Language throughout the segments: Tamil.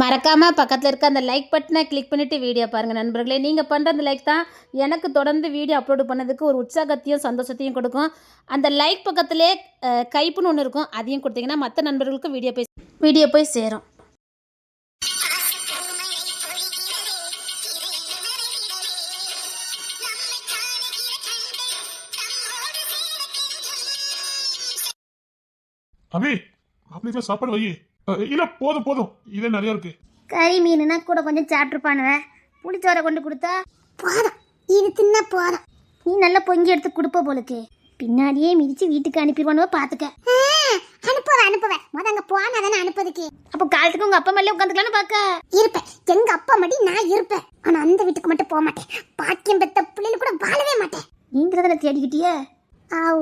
மறக்காமல் பக்கத்தில் இருக்க அந்த லைக் பட்டனை கிளிக் பண்ணிவிட்டு வீடியோ பாருங்கள் நண்பர்களே. நீங்கள் பண்ணுற அந்த லைக் தான் எனக்கு தொடர்ந்து வீடியோ அப்லோடு பண்ணதுக்கு ஒரு உற்சாகத்தையும் சந்தோஷத்தையும் கொடுக்கும். அந்த லைக் பக்கத்திலே கைப்புன்னு ஒன்று இருக்கும், அதையும் கொடுத்தீங்கன்னா மற்ற நண்பர்களுக்கும் வீடியோ போய் சேரும். அபி மாப்பிள்ளைக்கு சாப்பாடு வை. இல்ல போதும் போதும், இதே நிறைய இருக்கு. கறி மீனுனா கூட கொஞ்சம் சாப்பிட்டுருப்பானுவ, புளிச்சோரை கொண்டு கொடுத்தா போதும், இது தின்ன போதும். நீ நல்லா பொங்கி எடுத்து கொடுப்ப போலுக்கு, பின்னாடியே மிதிச்சு வீட்டுக்கு அனுப்பிடுவானுவ பாத்துக்க. அனுப்புவேன் முத அங்க போனாதானே அனுப்புறதுக்கு. அப்போ காலத்துக்கு உங்க அப்பா மேலே உட்காந்துக்கலான்னு பாக்க இருப்பேன். எங்க அப்பா மட்டும் நான் இருப்பேன், ஆனா அந்த வீட்டுக்கு மட்டும் போக மாட்டேன். பாக்கியம் பெத்த பிள்ளைல கூட வாழவே மாட்டேன். நீங்க தானே தேடிக்கிட்டிய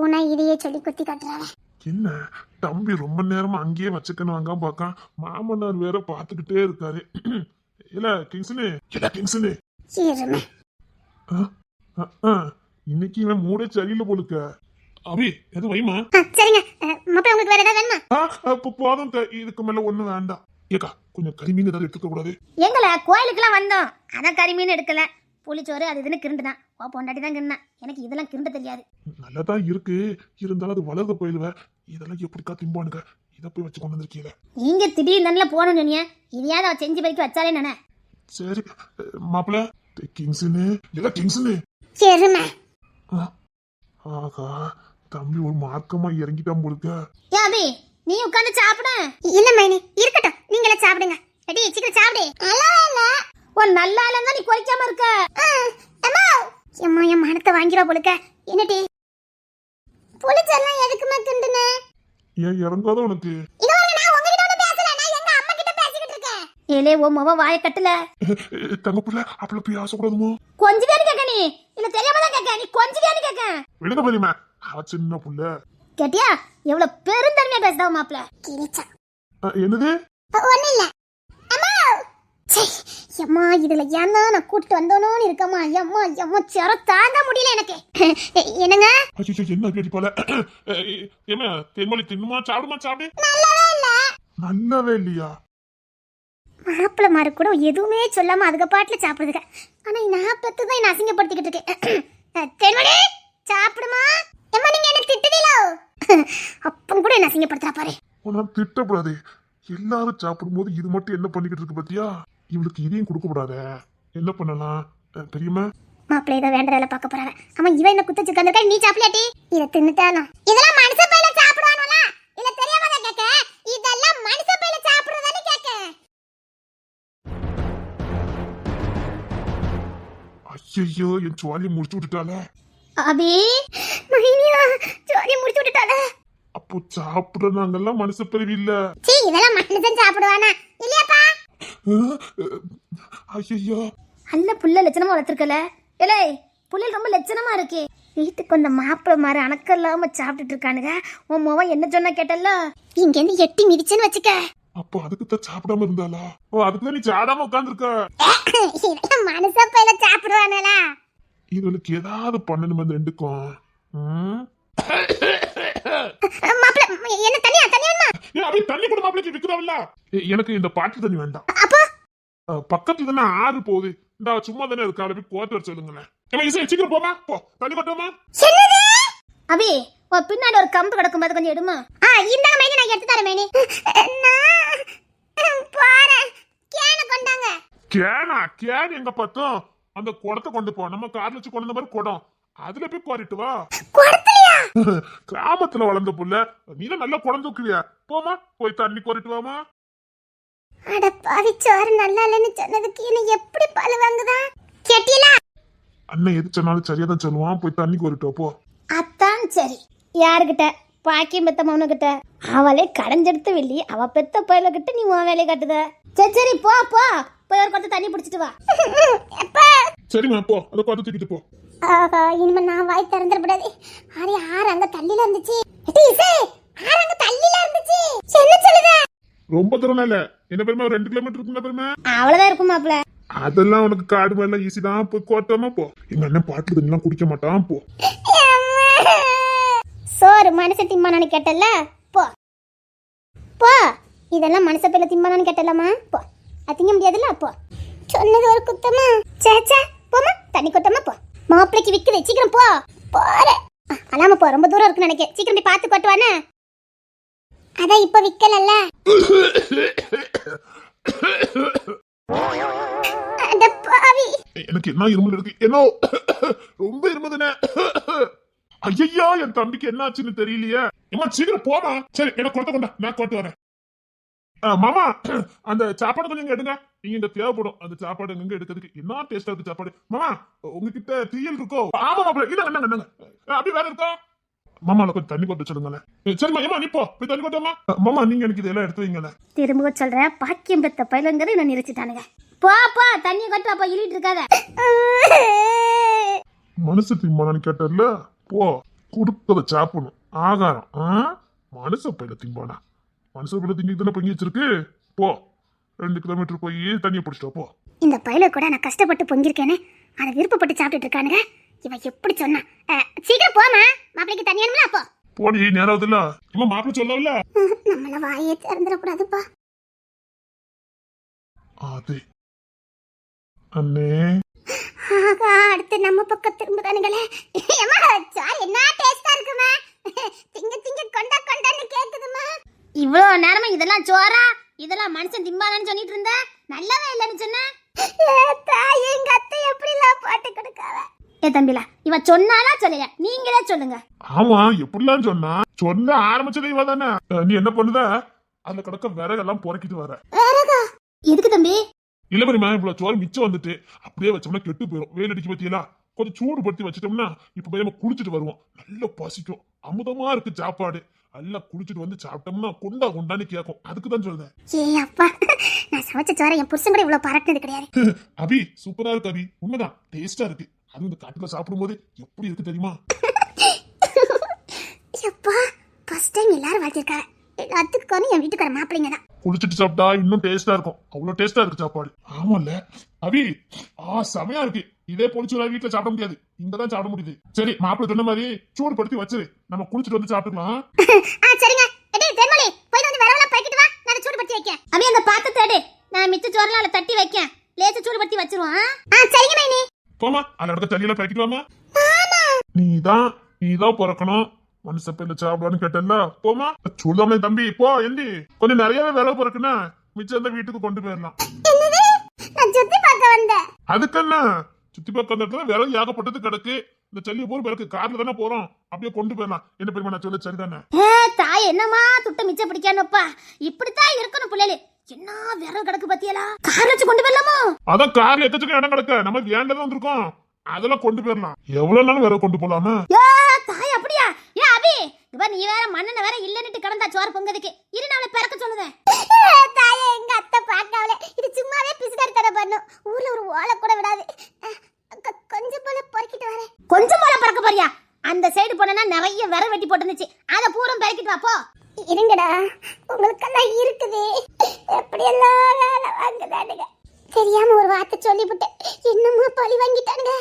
உன இதையே சொல்லி குத்தி காட்டுறாங்க. என்ன தம்பி ரொம்ப நேரமா அங்கேயே வச்சுக்கணும் அங்க பாக்க, மாமனார் வேற பாத்துக்கிட்டே இருக்காரு. இல்ல கிங்ஸ்னு இன்னைக்கு இவன் மூடே சரியில்லை போலுக்க. அபி எது வைமா. சரிங்க மாப்பிள்ளை, உங்களுக்கு வேற ஏதாவது வேணுமா? போதும், இதுக்கு மேல ஒண்ணு வேண்டாம். ஏக்கா கொஞ்சம் கறிமீன் ஏதாவது எடுத்துக்க கூடாது? எங்களை கோயிலுக்குலாம் வந்தோம், அதான் கறிமீன் எடுக்கல. புளிச்சோறு அது இதுன்னு கிருண்டுதான், பொண்டாட்டி தான் கிருந்தா. எனக்கு இதெல்லாம் கிருண்ட தெரியாது. நல்லதான் இருக்கு, இருந்தாலும் அது வளர்ந்து போயிடுவ. இதெல்லாம் எப்படிக்கா திம்பானுங்க, இதை போய் வச்சு கொண்டு வந்திருக்கீல. நீங்க திடீர்னு நல்லா போகணும் சொன்னீங்க, இதையாவது அவ செஞ்சு பறிக்க வச்சாலே நானே. சரி மாப்பிள்ள கிங்ஸ்னு இல்ல கிங்ஸ்னு. சரிம்மா. ஆகா தம்பி ஒரு மார்க்கமா இறங்கிட்டான் போலுக்க. யாபி நீ உட்கார்ந்து சாப்பிடு. இல்ல மைனி இருக்கட்டும், நீங்களே சாப்பிடுங்க. அடி சீக்கிரம் சாப்பிடு. இல்ல ஓ நல்லா இல்லன்னா நீ கொறிக்காம இருக்க. அம்மா அம்மா என் மனத்தை வாங்கிரோ போலுக்க. என்னடி புளிச்செல்லாம் எதுக்குமா கிண்டுன? ஏன் இறங்காத உனக்கு? ஏலே ஓ மவ வாயை கட்டல. தங்க புள்ள அப்பள போய் ஆசைப்படாதுமோ? கொஞ்சியானு கேக்க நீ இல்ல தெரியாம தான் கேக்க. நீ கொஞ்சியானு கேக்க. விடுங்க பெரியமா, அவ சின்ன புள்ள. கேட்டியா எவ்வளவு பெருந்தன்மையா பேசுதா மாப்ள. கிரிச்சா என்னது? ஒண்ணு இல்ல அம்மா. அம்மா இதுல ஏன்னா நான் கூட்டிட்டு வந்தோனோன்னு இருக்கமா. அம்மா அம்மா சர தாங்க முடியல எனக்கு. என்னங்க? ஐயோ என்ன கேடி போல. என்ன தென்மொழி தின்னுமா சாப்பிடுமா? சாப்பிடு. நல்லாவே இல்லையா? மாப்பிள்ள மாறு கூட எதுவுமே சொல்லாம அதுக்கு பாட்டுல சாப்பிடுதுங்க. ஆனா நான் பத்துதான் என்ன அசிங்கப்படுத்திக்கிட்டு இருக்கேன். தென்மொழி சாப்பிடுமா. அம்மா நீங்க என்ன திட்டுதீங்களோ? அப்பம் கூட என்ன அசிங்கப்படுத்துறா பாரு. உன்னை திட்டப்படாது, எல்லாரும் சாப்பிடும்போது இது மட்டும் என்ன பண்ணிக்கிட்டு இருக்கு பத்தியா? இவளுக்கு இதையும் கொடுக்க கூடாத. என்ன பண்ணலாம் பெரியம்மா? மாப்பிள்ளை இதை வேண்டதால பார்க்க போறாங்க. ஆமா இவன் என்ன குத்த சிக்கன் நீ சாப்பிடலாட்டி இதை தின்னுட்டாலும் இதெல்லாம் மனுஷ பையில சாப்பிடுவானுல இல்ல தெரியாம தான் கேக்க. இதெல்லாம் மனுஷ பையில சாப்பிடுறதானே கேக்க. ஐயோ என் சுவாலியை முடிச்சு விட்டுட்டாளே. அபி மைனியா சுவாலியை முடிச்சு விட்டுட்டாளே. அப்போ சாப்பிடுறாங்கெல்லாம் மனுஷ பிறவி இல்ல. சீ இதெல்லாம் மனுஷன் சாப்பிடுவானா இல்லையாப்பா? ஐயோ நல்ல புள்ள லட்சணமா வளர்த்துருக்கல. ஏலே புள்ள ரொம்ப லட்சணமா இருக்கு. வீட்டுக்கு வந்த மாப்பிள்ள மாதிரி அணக்கல்லாம சாப்பிட்டுட்டு இருக்கானுங்க. உன் மோவன் என்ன சொன்னா கேட்டல்ல, இங்க இருந்து எட்டி மிதிச்சுன்னு வச்சுக்க. அப்போ அதுக்குத்தான் சாப்பிடாம இருந்தாளா? ஓ அதுக்குதான் நீ சாடாம உட்கார்ந்துருக்க. மனுஷ பையில சாப்பிடுவானலா? இதுகளுக்கு ஏதாவது பண்ணணும் அந்த ரெண்டுக்கும். என்ன தனியா தனியாமா? அப்படியே தண்ணி கூட மாப்பிளைக்கு விக்குறாவில்ல. எனக்கு இந்த பாட்டு தண்ணி வேண்டாம். அப்போ பக்கத்துல தானே ஆறு போகுது, இந்த சும்மா தானே இருக்கா, போய் கோத்து வர சொல்லுங்களேன். சீக்கிரம் போமா, போ தண்ணி கொட்டோமா. அபி உன் பின்னாடி ஒரு கம்பு கிடக்கும் போது கொஞ்சம் எடுமா. இந்தாங்க மேனி, நான் எடுத்து தரேன் மேனி. பாரு கேன கொண்டாங்க. கேன் எங்க பார்த்தோம்? அந்த குடத்தை கொண்டு போ, நம்ம கார்ல வச்சு கொண்டு வந்த மாதிரி குடம், அதுல போய் கோரிட்டு வா. கிராமத்துல வளர்ந்த புள்ள நீதான் நல்லா குடம் தூக்குவியா, போமா போய் தண்ணி கோரிட்டு வாமா. அட பாவி சோறு நல்லா இல்லன்னு சொன்னதுக்கு என்ன எப்படி பழி வாங்குதா கேட்டியலா? அண்ணன் எது சொன்னாலும் சரியா தான் சொல்லுவான், போய் தண்ணி கோரிட்டு போ. அதான் சரி. யாருகிட்ட? பாக்கியம் பெத்த மவனுக்கிட்ட. அவளே கடைஞ்செடுத்து வெள்ளி, அவ பெத்த பயில கிட்ட நீ உன் வேலையை காட்டுத. சரி சரி போ போ, போய் ஒரு கொத்த தண்ணி பிடிச்சிட்டு வா. சரிம்மா போ, அதை பார்த்து தூக்கிட்டு போ. ஆஹா இனிமே நான் வாய் திறந்துடக்கூடாது. அரே ஆறு அங்க தள்ளில இருந்துச்சு. ஆறு அங்க தள்ளில இருந்துச்சு. என்ன சொல்லுத? ரொம்ப தூரம் இல்ல, என்ன பெருமை 2 கிலோமீட்டர் இருக்குங்களா பெருமை? அவ்வளவுதான் இருக்கும் மாப்ள. அதெல்லாம் உனக்கு காடு மேல ஈஸி தான், போய் கோத்தாமா போ. எங்க அண்ணன் பாட்டு தண்ணி எல்லாம் குடிக்க மாட்டான், போ. சோறு மனுஷ திம்மானு கேட்டல, போ போ. இதெல்லாம் மனுஷ பேர்ல திம்மானு கேட்டலமா, போ. அது திங்க முடியாதுல்ல அப்போ சொன்னது ஒரு குத்தமா சேச்சா போமா தண்ணி கொட்டமா போ மாப்பிளைக்கு விக்குது சீக்கிரம் போ போற அலாம போ ரொம்ப தூரம் இருக்குன்னு நினைக்க சீக்கிரம் போய் பார்த்து கொட்டுவானே அதான் இப்ப விக்கலல்ல அட பாவி எனக்கு என்ன இருமல் இருக்கு என்ன ரொம்ப இருமதுனே ஐயா என் தம்பிக்கு என்ன ஆச்சுன்னு தெரியலையே ஏமா சீக்கிரம் போமா சரி எனக்கு கொடுத்த கொண்டா நான் கொண்டு வரேன் மாமா அந்த சாப்பாடு கொஞ்சம் இங்க எடுங்க நீங்க இங்க தேவைப்படும் அந்த சாப்பாடு இங்க எடுக்கிறதுக்கு என்ன டேஸ்டா இருக்கு சாப்பாடு மாமா உங்ககிட்ட தீயல் இருக்கோ ஆமா மாப்பிள்ள இல்ல என்னங்க அப்படி வேற இருக்கா மாமால கொஞ்சம் தண்ணி கொண்டு சொல்லுங்களேன் சரிம்மா ஏமா நீ போ போய் தண்ணி கொண்டாமா மாமா நீங்க எனக்கு இதெல்லாம் எடுத்து வைங்களேன் திரும்ப சொல்றேன் பாக்கியம் பெத்த பயிலங்கிறது நான் நினைச்சிட்டானுங்க போ போ தண்ணி கொட்டு அப்ப இழிட்டு இருக்காத மனசு திம்பானு கேட்டல போ கொடுத்தத சாப்பிடணும் ஆகாரம் மனச பையில திம்பானா மனச பையில திங்கி தானே பொங்கி வச்சிருக்கு போ 2 கிலோமீட்டர் போய் தண்ணியை பிடிச்சிட்டா போ இந்த பயில கூட நான் கஷ்டப்பட்டு பொங்கிருக்கேன்னு அதை விருப்பப்பட்டு சாப்பிட்டுட்டு இருக்கானுங்க இவன் எப்படி சொன்னா சீக்கிரம் போமா மாப்பிளைக்கு தண்ணி வேணும்ல அப்போ போடி நேரம் இல்ல இவன் மாப்பிள்ள சொல்லல நம்மள வாயே திறந்துடக்கூடாதுப்பா அது அண்ணே ஆகா அடுத்து நம்ம பக்கம் திரும்புதானுங்களே ஏமா சார் என்ன டேஸ்டா இருக்குமா திங்க திங்க கொண்டா கொண்டான்னு கேக்குதுமா இவ்வளோ நேரமா இதெல்லாம் சோறா இதெல்லாம் மனுஷன் திம்பானு சொல்லிட்டு இருந்த நல்லவே இல்லைன்னு சொன்ன தாய் எங்க அத்தை எப்படிலாம் போட்டு கொடுக்காவ ஏ தம்பிலா இவ சொன்னாலா சொல்லல நீங்களே சொல்லுங்க ஆமா எப்படிலாம் சொன்ன ஆரம்பிச்சதே இவ தானே நீ என்ன பண்ணுத அந்த கடக்க விறகெல்லாம் பொறக்கிட்டு வர வேறதா எதுக்கு தம்பி இல்ல பெரியமா இவ்வளவு சோறு மிச்சம் வந்துட்டு அப்படியே வச்சோம்னா கெட்டு போயிடும் வெயில் அடிக்க பத்தியலா கொஞ்சம் சூடு படுத்தி வச்சிட்டோம்னா இப்ப போய் நம்ம குளிச்சுட்டு வருவோம் நல்ல பசிக்கும் அமுதமா இருக்கு சாப்பாடு நல்லா குளிச்சுட்டு வந்து சாப்பிட்டோம்னா கொண்டா கொண்டான்னு கேட்கும் அதுக்கு தான் சொல்றேன் ஏ அப்பா நான் சமைச்ச சோற என் புருஷன் கூட இவ்வளவு பாராட்டினது கிடையாது அபி சூப்பரா இருக்கு அபி உண்மைதான் டேஸ்டா இருக்கு அது இந்த காட்டுல சாப்பிடும் போது எப்படி இருக்கு தெரியுமா அப்பா ஃபர்ஸ்ட் டைம் எல்லாரும் வாழ்த்திருக்காங்க எல்லாத்துக்கும் என் வீட்டுக்கார மாப்பிள்ளைங்க தான் குளிச்சுட்டு சாப்பிட்டா இன்னும் டேஸ்டா இருக்கும் அவ்வளவு டேஸ்டா இருக்கு சாப்பாடு ஆமால அபி செமையா இருக்கு இதே பொழிச்சூரா வீட்டுல சாப்பிட முடியாது இங்கதான் சாப்பிட முடியுது சரி மாப்பிள்ளை சொன்ன மாதிரி சூடு படுத்தி வச்சிரு நம்ம குளிச்சுட்டு வந்து சாப்பிட்டுக்கலாம் சரிங்க தென்மொழி போய் வந்து வரவல பைக்கிட்டு வா நான் சூடு படுத்தி வைக்கேன் அபி அந்த பாத்து தேடு நான் மிச்ச சோறலால தட்டி வைக்கேன் லேச சூடு படுத்தி வச்சிருவோம் சரிங்க மைனி போமா அந்த இடத்த தண்ணியில பைக்கிட்டு வாமா நீதான் பிறக்கணும் மனுஷ பேர்ல சாப்பிடான்னு கேட்டல போமா சொல்லாமே தம்பி போ எந்தி கொஞ்சம் நிறையவே வேலை பிறக்குன்னா மிச்சம் அந்த வீட்டுக்கு கொண்டு போயிடலாம் சுத்தி பார்க்க வந்தேன் அதுக்கு என்ன சுத்தி பார்க்க இடத்துல வேலை ஏகப்பட்டது கிடக்கு இந்த சல்லிய போர் பிறகு கார்ல தானே போறோம் அப்படியே கொண்டு போயிடலாம் என்ன பெருமா நான் சொல்ல சரிதானே தாய் என்னமா துட்ட மிச்சம் பிடிக்கானப்பா இப்படித்தான் இருக்கணும் பிள்ளைல என்ன வேற கிடக்கு பத்தியலா கார் வச்சு கொண்டு போயிடலாமோ அதான் கார்ல எத்தச்சுக்க இடம் கிடக்க நம்ம வேண்டதான் வந்திருக்கோம் அதெல்லாம் கொண்டு போயிடலாம் எவ்வளவு நாளும் வேற கொண்டு போலாமா தாய் அப்படியா ஏ அபி இவ நீ வேற மண்ணன வேற இல்லன்னுட்டு கடந்தா சோறு பொங்கதுக்கு இரு நாளை பிறக்க சொல்லுதே தாயே எங்க அத்தை பார்க்கவளே இது சும்மாவே பிசுகாரி தர பண்ணும் ஊர்ல ஒரு ஓலை கூட விடாது கொஞ்சம் போல பொறுக்கிட்டு வரேன் கொஞ்சம் போல பறக்க போறியா அந்த சைடு போனா நிறைய விற வெட்டி போட்டுருந்துச்சு அத பூரம் பறக்கிட்டு வா போ இருங்கடா உங்களுக்கெல்லாம் இருக்குது எப்படி எல்லாம் வேலை வாங்குதானுங்க தெரியாம ஒரு வார்த்தை சொல்லிவிட்டேன் என்னமோ பழி வாங்கிட்டானுங்க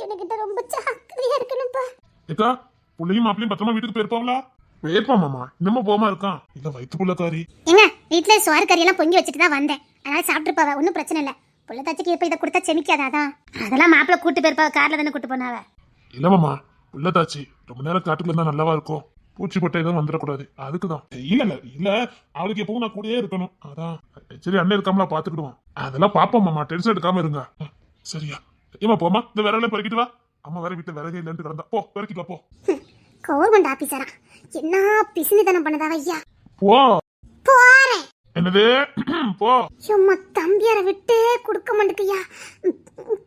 எனக்கிட்ட ரொம்ப ஜாக்கிரதையா இருக்கணும்ப்பா ஏக்கா புள்ளையும் மாப்பிளையும் பத்திரமா வீட்டுக்கு போயிருப்பாங்களா போயிருப்பாமாமா இன்னமும் போமா இருக்கான் இல்ல வயிற்றுக்குள்ள காரி ஏங்க வீட்டுல சோறு கறி எல்லாம் பொங்கி வச்சுட்டு தான் வந்தேன் அதனால சாப்பிட்டுருப்பாவ ஒன்றும் பிரச்சனை இல்லை புள்ள தச்சுக்கு இப்ப இதை கொடுத்தா செமிக்காதான் அதெல்லாம் மாப்பிள்ள கூட்டு போயிருப்பாவ கார்ல தானே கூட்டு போனாவ இல்லமாமா புள்ளதாச்சி ரொம்ப நேரம் காட்டுக்குள்ள இருந்தா நல்லாவா இருக்கும் பூச்சி பட்டை எதுவும் வந்துடக்கூடாது அதுக்குதான் இல்ல அவளுக்கு எப்பவும் நான் கூடயே இருக்கணும் அதான் சரி அண்ணன் இருக்காமலா பாத்துக்கிடுவோம் அதெல்லாம் பாப்போம்மாமா டென்ஷன் எடுக்காம இருங்க சரியா ஏமா போமா இந்த விறகுல பறிக்கிட்டு வா அம்மா வேற வீட்டுல விறகு இல்லைன்னு கிடந்தா போ பறிக்கிட்டு போ கவர்மெண்ட் ஆபீசரா என்ன பிசினிதனம் பண்ணதா ஐயா போ போறேன் என்னது போ சும்மா தம்பியார விட்டு கொடுக்க மாட்டேங்கய்யா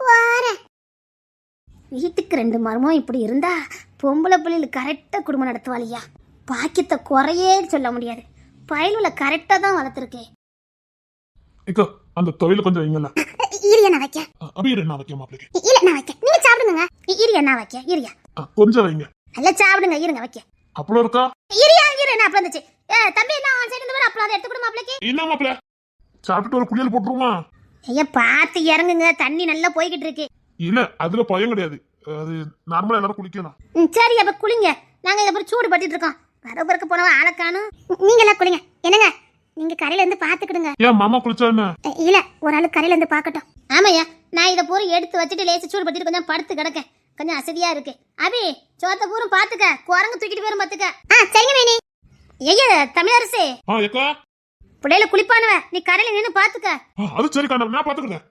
போறேன் வீட்டுக்கு 2 மரமும் இப்படி இருந்தா பொம்பளை பிள்ளைகள் கரெக்டா குடும்பம் நடத்துவாளியா பாக்கியத்தை குறையே சொல்ல முடியாது பயலுல கரெக்டா தான் வளர்த்துருக்கேன் இக்கோ அந்த தொழில கொஞ்சம் வைங்களா இரியா நான் வைக்க அபி என்ன வைக்க மாப்பிளைக்கு இல்ல நான் வைக்க நீங்க சாப்பிடுங்க இரியா நான் வைக்க இரியா கொஞ்சம் வைங்க அல்ல சாப்பிடுங்க இருங்க வைக்க அப்பளம் இருக்கா இரியா நான் அப்பளம் வந்துச்சு தம்பி என்ன ஆன் சைடு வர அப்பளம் அதை எடுத்து கொடு மாப்பிளைக்கு என்ன மாப்பிள சாப்பிட்டு ஒரு குளியல் போட்டுருமா ஐயா பார்த்து இறங்குங்க தண்ணி நல்லா போய்கிட்டு இருக்கு இல்ல அதுல பயம் கிடையாது அது நார்மலா எல்லாரும் குளிக்கலாம் சரி அப்ப குளிங்க நாங்க அப்புறம் சூடு பட்டுட்டு இருக்கோம் வர பிறக்க போனவன் ஆளை காணும் நீங்க எல்லாம் குளிங்க என்னங்க நீங்க கரையில இருந்து பாத்துக்கிடுங்க. ஏன் மாமா குளிச்சா என்ன? இல்ல, ஒரு ஆளு கரையில இருந்து பாக்கட்டும். ஆமாய்யா, நான் இதை பூரா எடுத்து வச்சுட்டு லேசு சூடு பட்டிட்டு கொஞ்சம் படுத்து கிடக்கேன். கொஞ்சம் அசதியா இருக்கு. அபி, சோத்த பூரம் பாத்துக்க, குரங்கு தூக்கிட்டு போயிரும் பாத்துக்க. சரிங்க மேனி. ஐயா தமிழரசே. ஏக்கா பிள்ளைல குளிப்பானுவ, நீ கரையில நின்னு பாத்துக்க. அது சரி காண்டா, நான் பாத்துக்கிறேன்.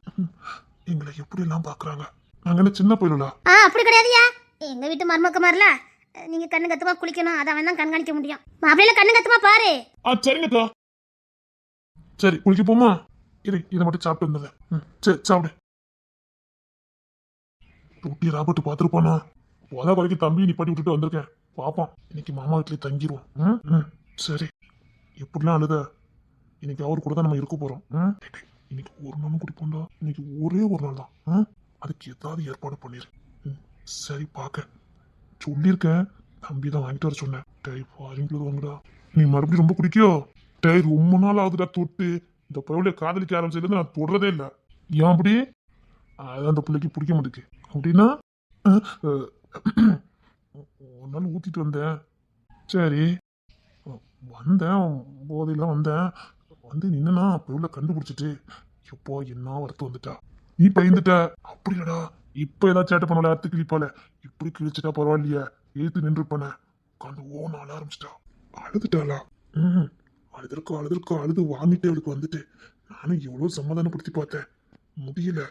எங்களை எப்படி எல்லாம் பாக்குறாங்க. நாங்க என்ன சின்ன போயிடல. அப்படி கிடையாதுயா, எங்க வீட்டு மருமக்க மாதிரில நீங்க கண்ணு கத்துமா குளிக்கணும், அதை அவன் தான் கண்காணிக்க முடியும். மாப்பிள்ளைல கண்ணு கத்துமா பாரு. சரிங்கக்கா. சரி குளிக்க போமா? இதை மட்டும் சாப்பிட்டு வந்துடுறேன். சரி சாப்பிடு. ரொட்டி ராபர்ட் பாத்துருப்பானா? போதா குறைக்கு தம்பி நிப்பாட்டி விட்டுட்டு வந்திருக்கேன். பாப்பான், இன்னைக்கு மாமா வீட்லயே தங்கிடுவோம். சரி, எப்படிலாம் அழுத? இன்னைக்கு அவர் கூட தான் நம்ம இருக்க போறோம். இன்னைக்கு ஒரு நாளும் குடிப்போம்டா. இன்னைக்கு ஒரே ஒரு நாள் தான். அதுக்கு ஏதாவது ஏற்பாடு பண்ணிரு. சரி பாக்க சொல்லியிருக்கேன். தம்பி தான் வாங்கிட்டு வர சொன்னேன். டேய் ஃபாரின்ல வாங்கடா. நீ மறுபடியும் ரொம்ப குடிக்கோ? டேய் ரொம்ப நாள் ஆகுதுடா தொட்டு. இந்த பையனுடைய காதலிக்க ஆரம்பிச்சதுல நான் தொடரதே இல்லை. ஏன் அப்படி? அதான் அந்த பிள்ளைக்கு பிடிக்க மாட்டேங்குது. அப்படின்னா ஒரு நாள் ஊத்திட்டு வந்தேன். சரி வந்தேன், போதையெல்லாம் வந்தேன். வந்து நின்னா பொருளை கண்டுபிடிச்சிட்டு எப்போ என்ன வரத்து வந்துட்டா. நீ பயந்துட்ட. அப்படியாடா? இப்ப ஏதாவது சேட்டை பண்ணல, அத்து கிழிப்பால. இப்படி கிழிச்சிட்டா பரவாயில்லையே, எழுத்து நின்று பண்ண உட்காந்து ஓன அழ ஆரம்பிச்சிட்டா. அழுதுட்டாளா? அழுது வாங்கிட்டு அவளுக்கு வந்துட்டு நானும் எவ்வளவு சமாதானப்படுத்தி பார்த்தேன். முடியல.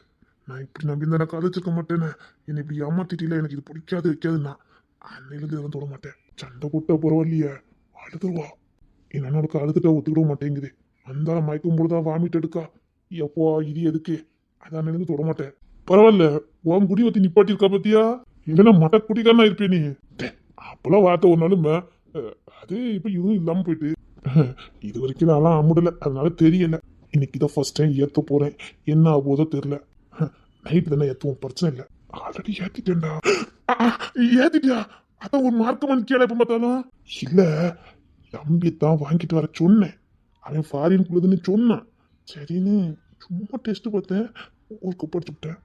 நான் இப்படி நம்பி இருந்தா காதலிச்சிருக்க மாட்டேன்னு. என்னை இப்படி ஏமாத்திட்டில, எனக்கு இது பிடிக்காது வைக்காதுன்னா அன்னையிலிருந்து இதெல்லாம் தொட மாட்டேன். சண்டை போட்டா பரவாயில்லையே, அழுதுருவா. என் அண்ணனுக்கு அழுதுட்டா ஒத்துக்கிட மாட்டேங்குது. அந்த மயக்கும் பொழுதுதான் வாமிட்டு எடுக்கா. எப்போ இது எதுக்கு? அதான் இருந்து தொட மாட்டேன். பரவாயில்ல, உன் குடி வத்தி நிப்பாட்டி இருக்கா பத்தியா? இல்லைன்னா மட்ட குடிக்காரனா இருப்பே நீ. அப்பெல்லாம் வார்த்தை ஒரு நாளும் அது இப்ப இதுவும் இல்லாம போயிட்டு. இது வரைக்கும் நான்லாம் அமுடல, அதனால தெரியல. இன்னைக்கு தான் ஃபர்ஸ்ட் டைம் ஏத்த போறேன். என்ன ஆகுதோ தெரியல. நைட்டு தானே ஏத்துவோம், பிரச்சனை இல்லை. ஆல்ரெடி ஏத்திட்டேன்டா. ஏத்திட்டியா? அதான் ஒரு மார்க்கமான கேள எப்ப பார்த்தாலும். இல்ல, தம்பி தான் வாங்கிட்டு வர சொன்னேன். அவன் ஃபாரின் குழுதுன்னு சொன்னான். சரின்னு சும்மா டெஸ்ட் பார்த்தேன், ஒரு கப் விட்டேன்.